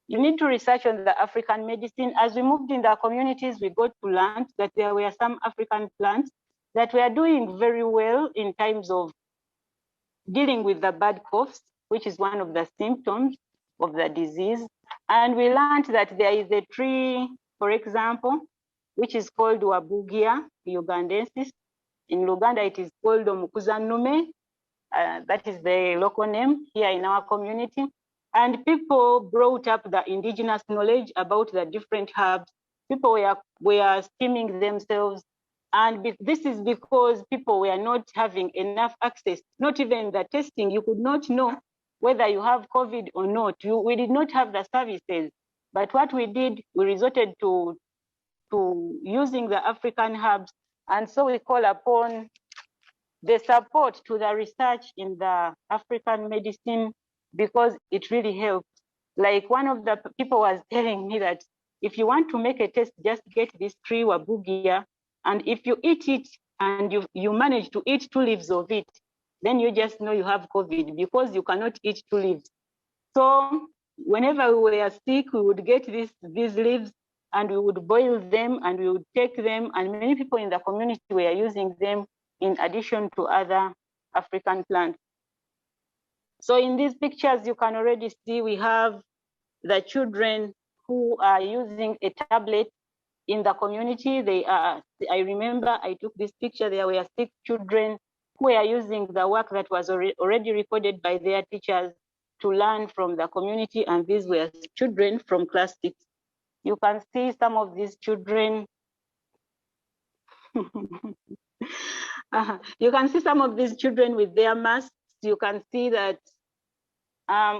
You need to research on the African medicine. As we moved in the communities, we got to learn that there were some African plants that were doing very well in terms of dealing with the bad coughs, which is one of the symptoms of the disease. And we learned that there is a tree, for example, which is called Wabugia ugandensis. In Uganda, it is called Omukuzanume. That is the local name here in our community. And people brought up the indigenous knowledge about the different herbs. People were steaming themselves. And this is because people were not having enough access, not even the testing. You could not know whether you have COVID or not. We did not have the services. But what we did, we resorted to using the African herbs. And so we call upon the support to the research in the African medicine, because it really helps. Like one of the people was telling me that if you want to make a test, just get this tree Wabugia, and if you eat it and you manage to eat 2 leaves of it, then you just know you have COVID, because you cannot eat 2 leaves. So whenever we were sick, we would get these leaves and we would boil them and we would take them, and many people in the community were using them in addition to other African plants. So in these pictures, you can already see we have the children who are using a tablet in the community. I remember I took this picture, there were 6 children who are using the work that was already recorded by their teachers to learn from the community, and these were children from class 6. You can see some of these children. You can see some of these children with their masks. You can see that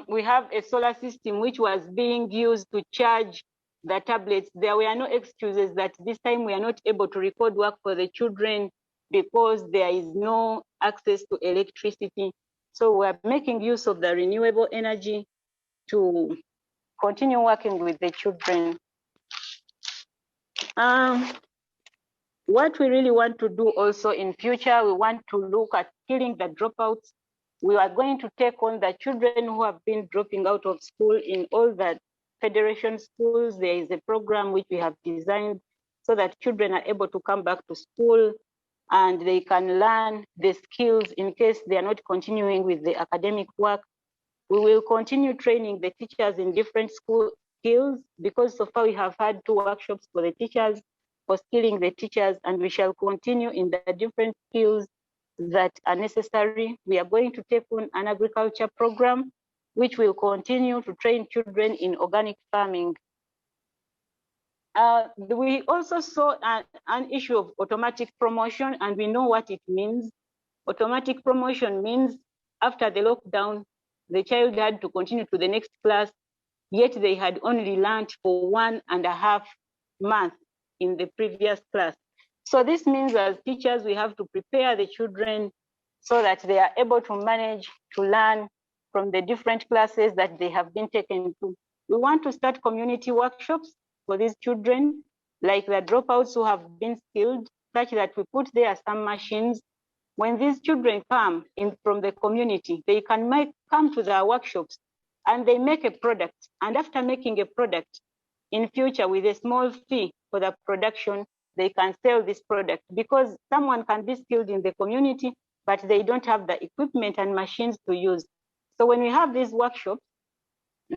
We have a solar system which was being used to charge the tablets. There were no excuses that this time we are not able to record work for the children because there is no access to electricity. So we're making use of the renewable energy to continue working with the children. What we really want to do also in future, we want to look at killing the dropouts. We are going to take on the children who have been dropping out of school in all the federation schools. There is a program which we have designed so that children are able to come back to school and they can learn the skills in case they are not continuing with the academic work. We will continue training the teachers in different school skills because so far we have had 2 workshops for the teachers, for skilling the teachers, and we shall continue in the different skills that are necessary. We are going to take on an agriculture program, which will continue to train children in organic farming. We also saw an issue of automatic promotion, and we know what it means. Automatic promotion means after the lockdown, the child had to continue to the next class, yet they had only learned for 1.5 months in the previous class. So this means as teachers, we have to prepare the children so that they are able to manage to learn from the different classes that they have been taken to. We want to start community workshops for these children, like the dropouts who have been skilled, such that we put there some machines. When these children come in from the community, they can come to the workshops and they make a product. And after making a product, in future with a small fee for the production, they can sell this product because someone can be skilled in the community, but they don't have the equipment and machines to use. So when we have these workshops,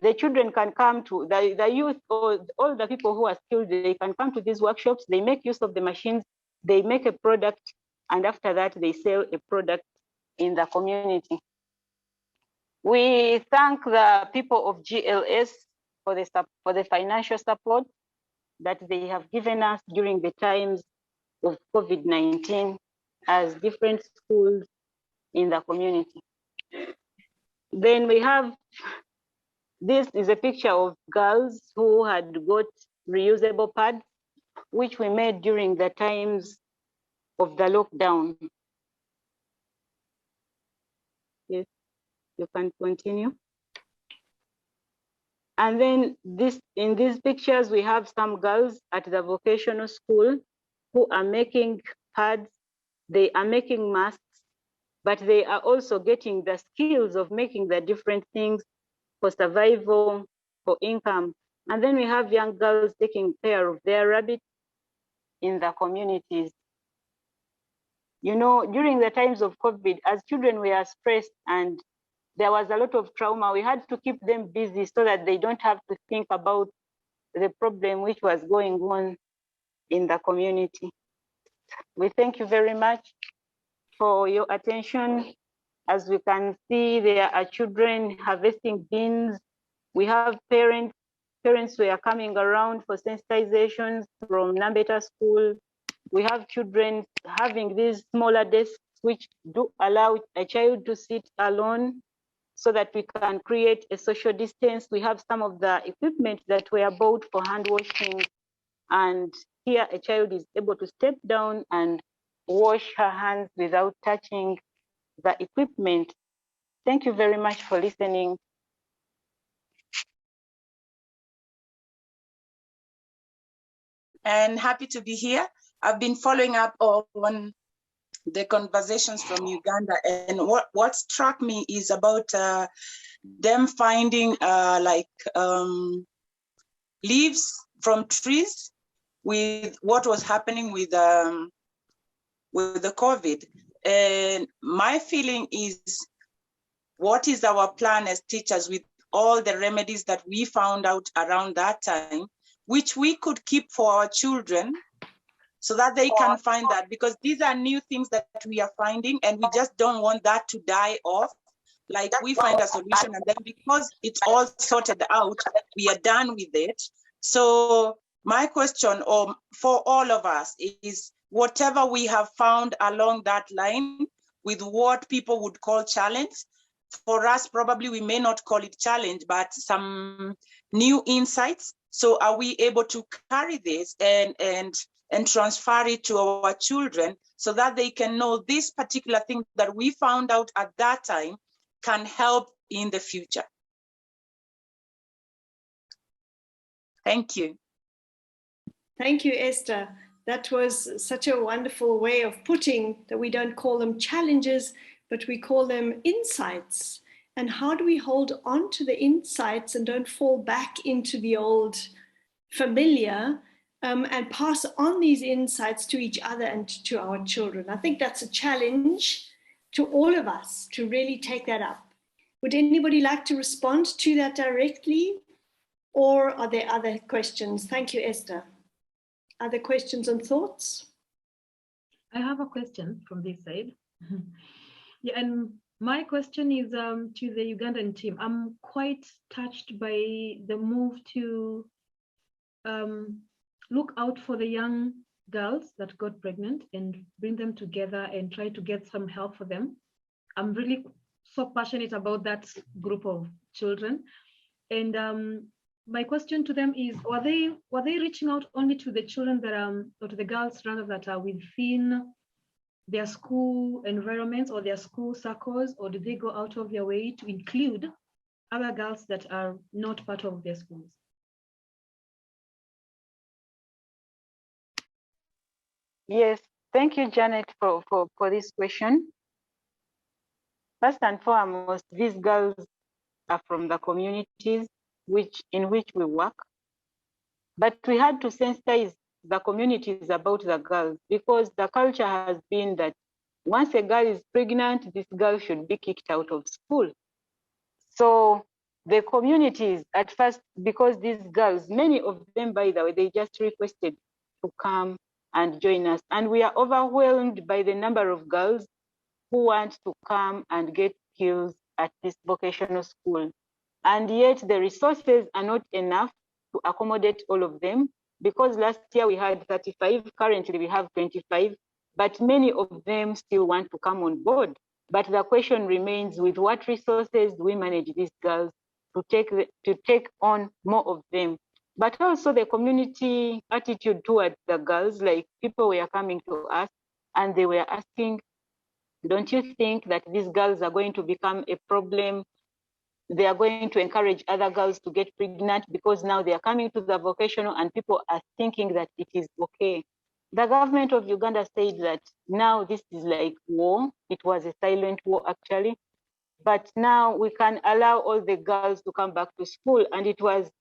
the children can come to, the youth or all the people who are skilled, they can come to these workshops, they make use of the machines, they make a product, and after that, they sell a product in the community. We thank the people of GLS for the financial support that they have given us during the times of COVID-19 as different schools in the community. Then we have, this is a picture of girls who had got reusable pads, which we made during the times of the lockdown. Yes, you can continue. And then in these pictures, we have some girls at the vocational school who are making pads, they are making masks, but they are also getting the skills of making the different things for survival, for income. And then we have young girls taking care of their rabbits in the communities. You know, during the times of COVID, as children were stressed and there was a lot of trauma, we had to keep them busy so that they don't have to think about the problem which was going on in the community. We thank you very much for your attention. As we can see, there are children harvesting beans. We have parents who are coming around for sensitizations from Nambeta School. We have children having these smaller desks which do allow a child to sit alone so that we can create a social distance. We have some of the equipment that were bought for hand washing, and here a child is able to step down and wash her hands without touching the equipment. Thank you very much for listening. And happy to be here. I've been following up on the conversations from Uganda, and what struck me is about them finding leaves from trees with what was happening with the COVID. And my feeling is, what is our plan as teachers with all the remedies that we found out around that time, which we could keep for our children so that they can find that, because these are new things that we are finding and we just don't want that to die off. Like, we find a solution and then because it's all sorted out, we are done with it. So my question for all of us is, whatever we have found along that line with what people would call challenge, for us, probably we may not call it challenge, but some new insights. So are we able to carry this and transfer it to our children so that they can know this particular thing that we found out at that time can help in the future? Thank you. Thank you, Esther. That was such a wonderful way of putting that we don't call them challenges, but we call them insights. And how do we hold on to the insights and don't fall back into the old familiar, and pass on these insights to each other and to our children? I think that's a challenge to all of us to really take that up. Would anybody like to respond to that directly? Or are there other questions? Thank you, Esther. Other questions and thoughts? I have a question from this side. Yeah, and my question is to the Ugandan team. I'm quite touched by the move to look out for the young girls that got pregnant and bring them together and try to get some help for them. I'm really so passionate about that group of children. And my question to them is, were they reaching out only to the children that or to the girls rather that are within their school environments or their school circles, or did they go out of their way to include other girls that are not part of their schools? Yes, thank you, Janet, for this question. First and foremost, these girls are from the communities in which we work. But we had to sensitize the communities about the girls, because the culture has been that once a girl is pregnant, this girl should be kicked out of school. So the communities at first, because these girls, many of them, by the way, they just requested to come and join us. And we are overwhelmed by the number of girls who want to come and get skills at this vocational school. And yet the resources are not enough to accommodate all of them, because last year we had 35, currently we have 25, but many of them still want to come on board. But the question remains, with what resources do we manage these girls to take on more of them? But also the community attitude towards the girls, like people were coming to us and they were asking, don't you think that these girls are going to become a problem? They are going to encourage other girls to get pregnant because now they are coming to the vocational and people are thinking that it is okay. The government of Uganda said that now this is like war. It was a silent war actually, but now we can allow all the girls to come back to school. And it was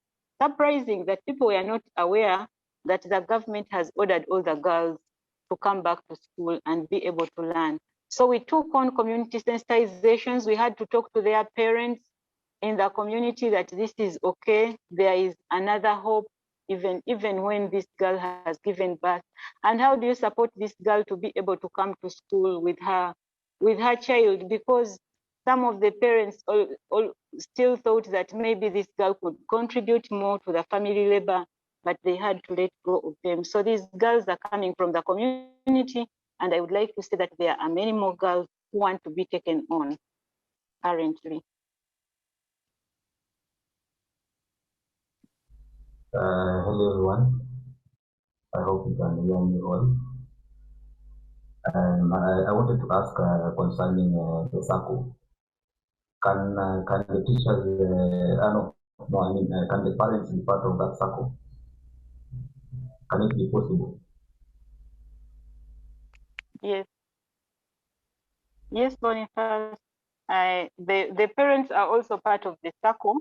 surprising that people were not aware that the government has ordered all the girls to come back to school and be able to learn. So we took on community sensitizations. We had to talk to their parents in the community that this is okay. There is another hope, even when this girl has given birth. And how do you support this girl to be able to come to school with her child? Because some of the parents all still thought that maybe this girl could contribute more to the family labor, but they had to let go of them. So these girls are coming from the community, and I would like to say that there are many more girls who want to be taken on currently. Hello everyone. I hope you can hear me all. I wanted to ask concerning the SACCO. Can the teachers, can the parents be part of that SACCO? Can it be possible? Yes, Boniface. The parents are also part of the SACCO,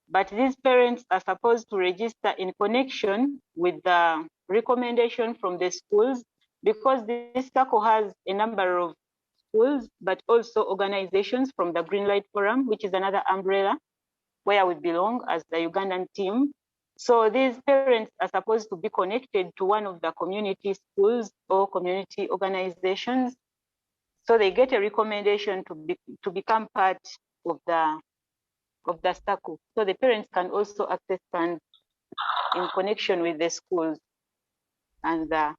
but these parents are supposed to register in connection with the recommendation from the schools, because this SACCO has a number of schools, but also organizations from the Green Light Forum, which is another umbrella where we belong as the Ugandan team. So these parents are supposed to be connected to one of the community schools or community organizations. So they get a recommendation to become part of the SACCO. So the parents can also access funds in connection with the schools and the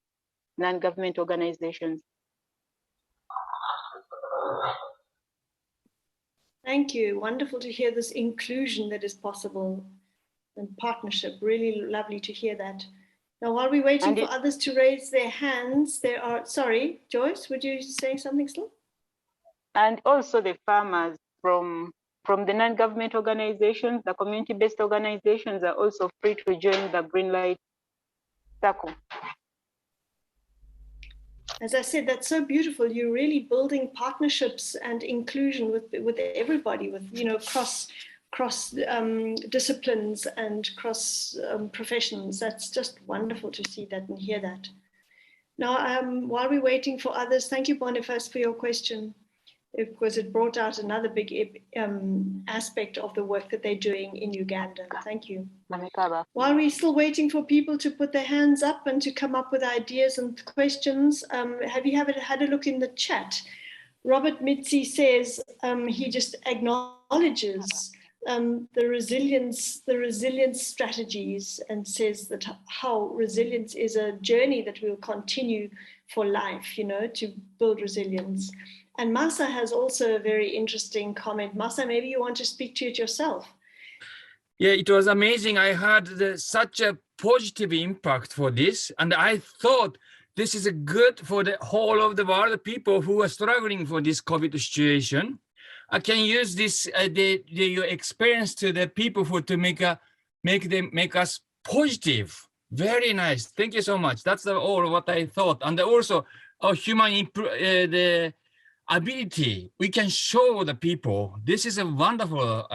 non-government organizations. Thank you. Wonderful to hear this inclusion that is possible and partnership. Really lovely to hear that. Now, while we're waiting for others to raise their hands, there are, sorry, Joyce, would you say something still? And also the farmers from the non-government organizations, the community-based organizations are also free to join the Green Light Circle. As I said, that's so beautiful. You're really building partnerships and inclusion with everybody, with, you know, cross disciplines and cross professions. That's just wonderful to see that and hear that. Now, while we're waiting for others, thank you, Boniface, for your question, because it brought out another big aspect of the work that they're doing in Uganda. Thank you. While we're still waiting for people to put their hands up and to come up with ideas and questions, have you had a look in the chat? Robert Mitzi says he just acknowledges the resilience strategies and says that how resilience is a journey that will continue for life, you know, to build resilience. And Masa has also a very interesting comment. Masa, maybe you want to speak to it yourself. Yeah, it was amazing. I had such a positive impact for this. And I thought this is a good for the whole of the world, people who are struggling for this COVID situation. I can use this, your experience to the people to make us positive. Very nice. Thank you so much. That's all what I thought. And also our human the ability we can show the people. This is a wonderful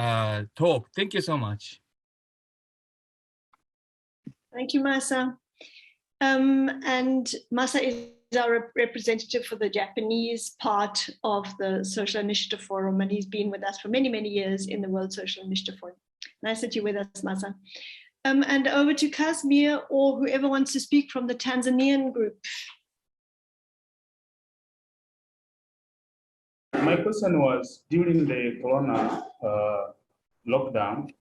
talk. Thank you so much. Thank you, Masa. And Masa is our representative for the Japanese part of the Social Initiative Forum, and he's been with us for many, many years in the World Social Initiative Forum. Nice that you're with us, Masa. And over to Kazmir or whoever wants to speak from the Tanzanian group. My question was, during the Corona lockdown,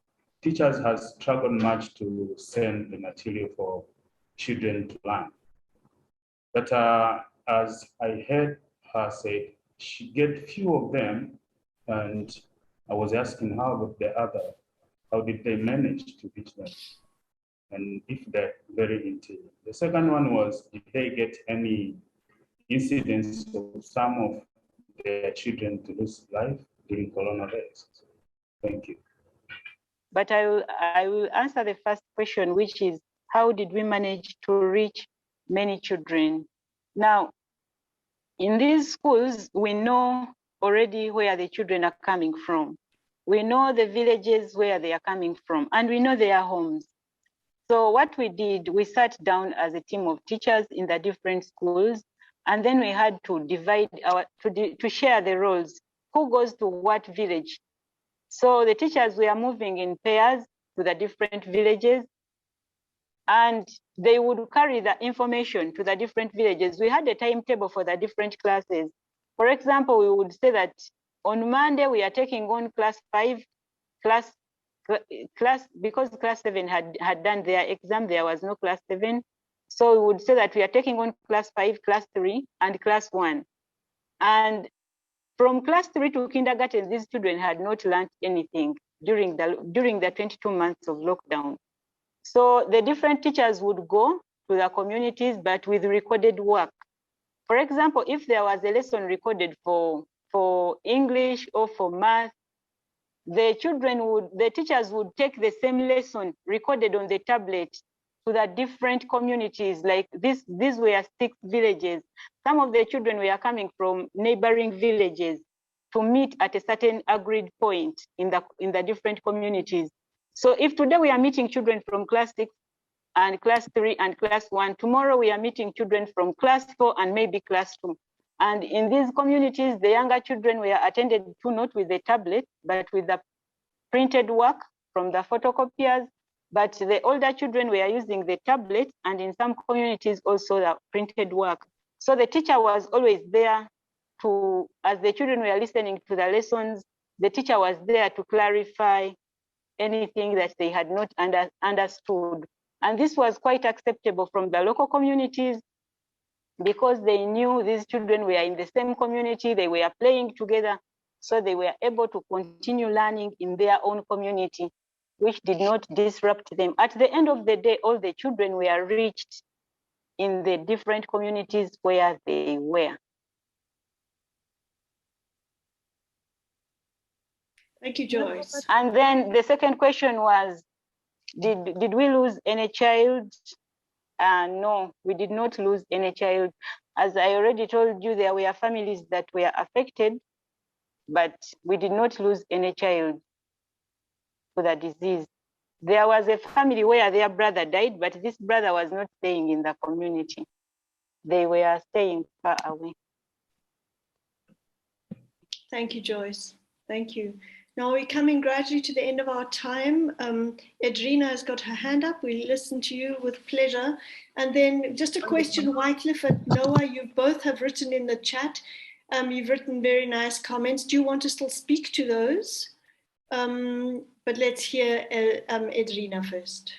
teachers has struggled much to send the material for children to learn. But as I heard her say, she get few of them, and I was asking how about the other, how did they manage to reach them? And if they're very into. The second one was, did they get any incidents of some of their children to lose life during coronavirus? Thank you. But I will answer the first question, which is, how did we manage to reach many children? Now, in these schools, we know already where the children are coming from. We know the villages where they are coming from, and we know their homes. So what we did, we sat down as a team of teachers in the different schools, and then we had to divide to share the roles. Who goes to what village? So the teachers were moving in pairs to the different villages, and they would carry the information to the different villages. We had a timetable for the different classes. For example, we would say that on Monday, we are taking on class 5, because class 7 had done their exam, there was no class 7. So we would say that we are taking on class 5, class 3, and class 1. And from class 3 to kindergarten, these children had not learned anything during the 22 months of lockdown. So the different teachers would go to the communities, but with recorded work. For example, if there was a lesson recorded for English or for math, the teachers would take the same lesson recorded on the tablet to the different communities. Like these were 6 villages. Some of the children were coming from neighboring villages to meet at a certain agreed point in the different communities. So if today we are meeting children from class 6 and class 3 and class 1, tomorrow we are meeting children from class 4 and maybe class 2. And in these communities, the younger children were attended to not with the tablet, but with the printed work from the photocopiers. But the older children were using the tablet, and in some communities also the printed work. So the teacher was always there as the children were listening to the lessons, the teacher was there to clarify anything that they had not understood. And this was quite acceptable from the local communities, because they knew these children were in the same community, they were playing together. so they were able to continue learning in their own community, which did not disrupt them. At the end of the day, all the children were reached in the different communities where they were. Thank you, Joyce. And then the second question was, did we lose any child? No, we did not lose any child. As I already told you, there were families that were affected, but we did not lose any child to the disease. There was a family where their brother died, but this brother was not staying in the community. They were staying far away. Thank you, Joyce. Thank you. Now we're coming gradually to the end of our time. Edrina has got her hand up. We'll listen to you with pleasure. And then just a question, Wycliffe and Noah, you both have written in the chat. You've written very nice comments. Do you want to still speak to those? But let's hear Edrina first.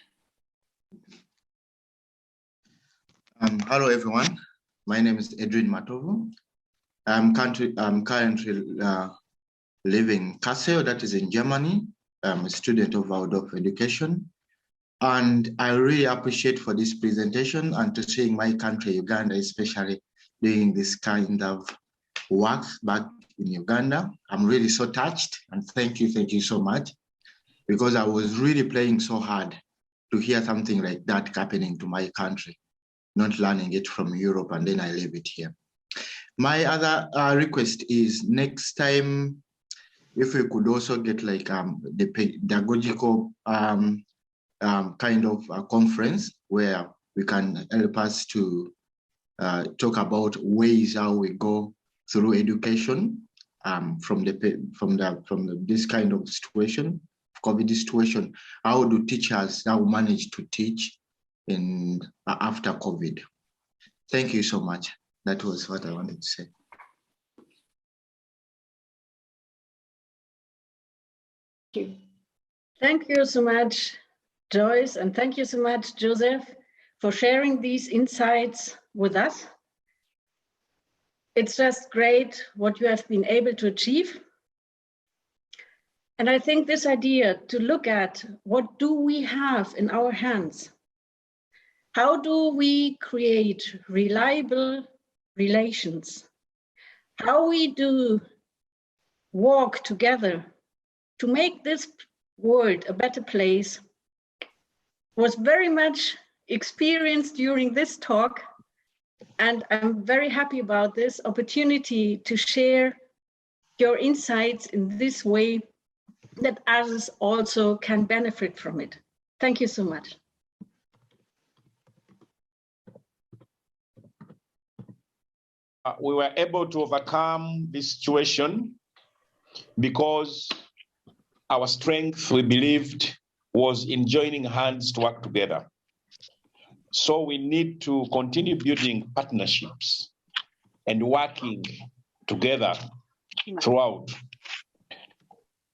Hello, everyone. My name is Edrin Matovu. I'm currently living in Kassel, that is in Germany. I'm a student of Waldorf education. And I really appreciate for this presentation and to seeing my country, Uganda, especially doing this kind of work back in Uganda. I'm really so touched, and thank you so much, because I was really playing so hard to hear something like that happening to my country, not learning it from Europe, and then I leave it here. My other request is next time, if we could also get like the pedagogical kind of a conference where we can help us to talk about ways how we go through education from this kind of situation, COVID situation. How do teachers now manage to teach in after COVID? Thank you so much. That was what I wanted to say. Thank you. Thank you so much, Joyce, and thank you so much, Joseph, for sharing these insights with us. It's just great what you have been able to achieve. And I think this idea to look at what do we have in our hands? How do we create reliable relations? How we do walk together to make this world a better place was very much experienced during this talk. And I'm very happy about this opportunity to share your insights in this way that others also can benefit from it. Thank you so much. We were able to overcome this situation because our strength, we believed, was in joining hands to work together. So we need to continue building partnerships and working together throughout.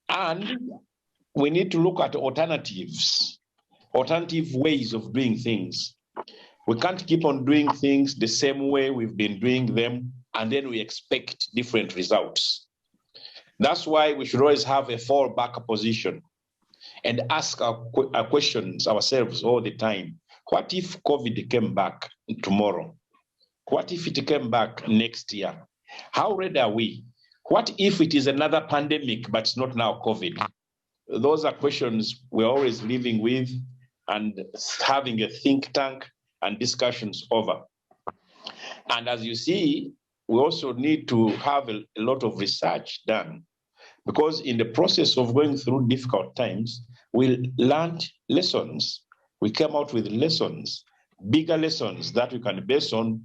And we need to look at alternatives, alternative ways of doing things. We can't keep on doing things the same way we've been doing them, and then we expect different results. That's why we should always have a fallback position and ask our questions ourselves all the time. What if COVID came back tomorrow? What if it came back next year? How ready are we? What if it is another pandemic, but it's not now COVID? Those are questions we're always living with and having a think tank and discussions over. And as you see, we also need to have a lot of research done, because in the process of going through difficult times, we learned lessons. We came out with lessons, bigger lessons that we can base on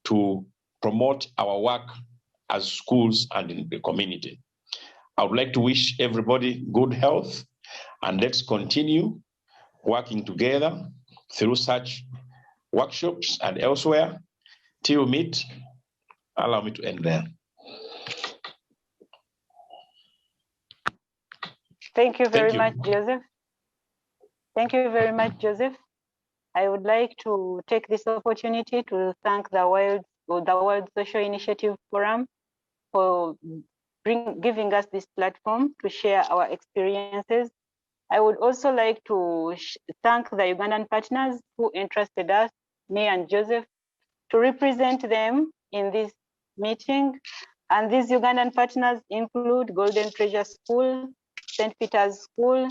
to promote our work as schools and in the community. I would like to wish everybody good health, and let's continue working together through such workshops and elsewhere till we meet. Allow me to end there. Thank you very much, Joseph. Thank you very much, Joseph. I would like to take this opportunity to thank the World Social Initiative Forum for giving us this platform to share our experiences. I would also like to thank the Ugandan partners who entrusted us, me and Joseph, to represent them in this meeting. And these Ugandan partners include Golden Treasure School, St. Peter's School,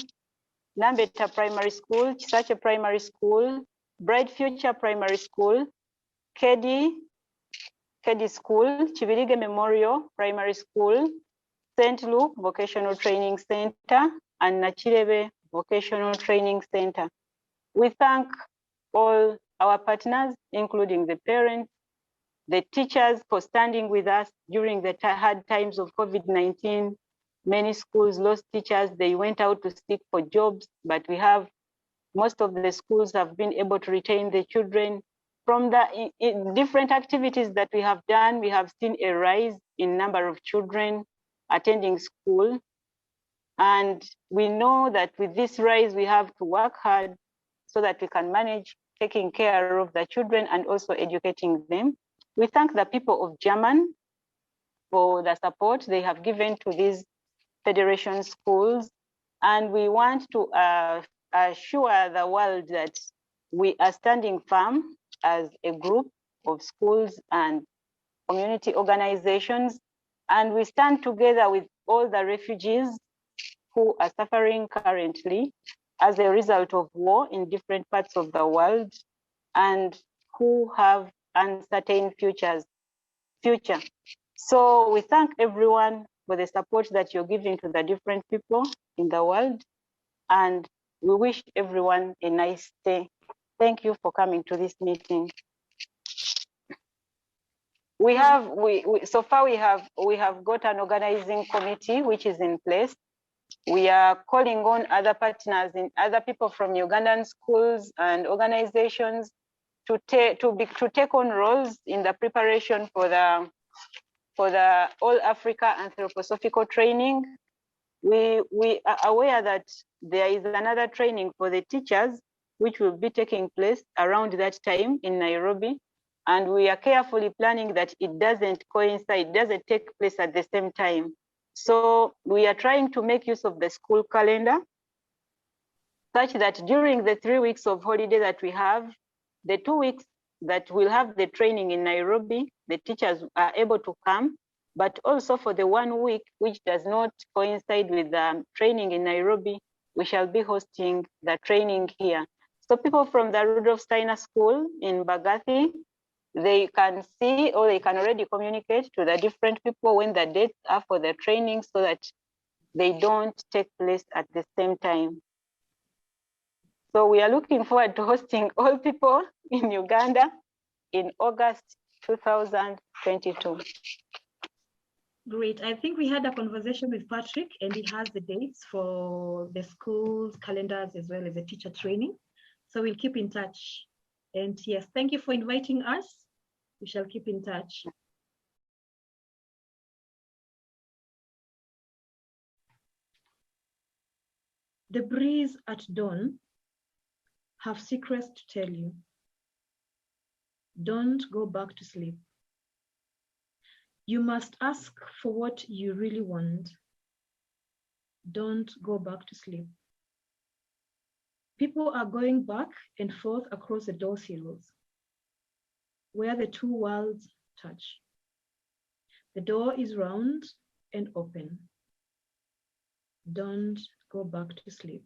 Nambeta Primary School, Kisaakye Primary School, Bright Future Primary School, Kedi School, Chivirige Memorial Primary School, St. Luke Vocational Training Center, and Nachirebe Vocational Training Center. We thank all our partners, including the parents, the teachers, for standing with us during the hard times of COVID-19. Many schools lost teachers. They went out to seek for jobs, but most of the schools have been able to retain the children. From the different activities that we have done, we have seen a rise in number of children attending school. And we know that with this rise, we have to work hard so that we can manage taking care of the children and also educating them. We thank the people of German for the support they have given to these federation schools. And we want to assure the world that we are standing firm as a group of schools and community organizations. And we stand together with all the refugees who are suffering currently as a result of war in different parts of the world and who have uncertain future. So we thank everyone for the support that you're giving to the different people in the world. And we wish everyone a nice day. Thank you for coming to this meeting. So far we have got an organizing committee which is in place. We are calling on other partners and other people from Ugandan schools and organizations to take on roles in the preparation for the All Africa Anthroposophical Training. We are aware that there is another training for the teachers which will be taking place around that time in Nairobi. And we are carefully planning that it doesn't coincide, doesn't take place at the same time. So we are trying to make use of the school calendar such that during the 3 weeks of holiday that we have, the 2 weeks that we'll have the training in Nairobi, the teachers are able to come, but also for the 1 week, which does not coincide with the training in Nairobi, we shall be hosting the training here. So people from the Rudolf Steiner School in Bagathi, they can see or they can already communicate to the different people when the dates are for the training so that they don't take place at the same time. So we are looking forward to hosting all people in Uganda in August 2022. Great. I think we had a conversation with Patrick and he has the dates for the schools, calendars, as well as the teacher training. So we'll keep in touch. And yes, thank you for inviting us. We shall keep in touch. The breeze at dawn have secrets to tell you. Don't go back to sleep. You must ask for what you really want. Don't go back to sleep. People are going back and forth across the door sills, where the two worlds touch. The door is round and open. Don't go back to sleep.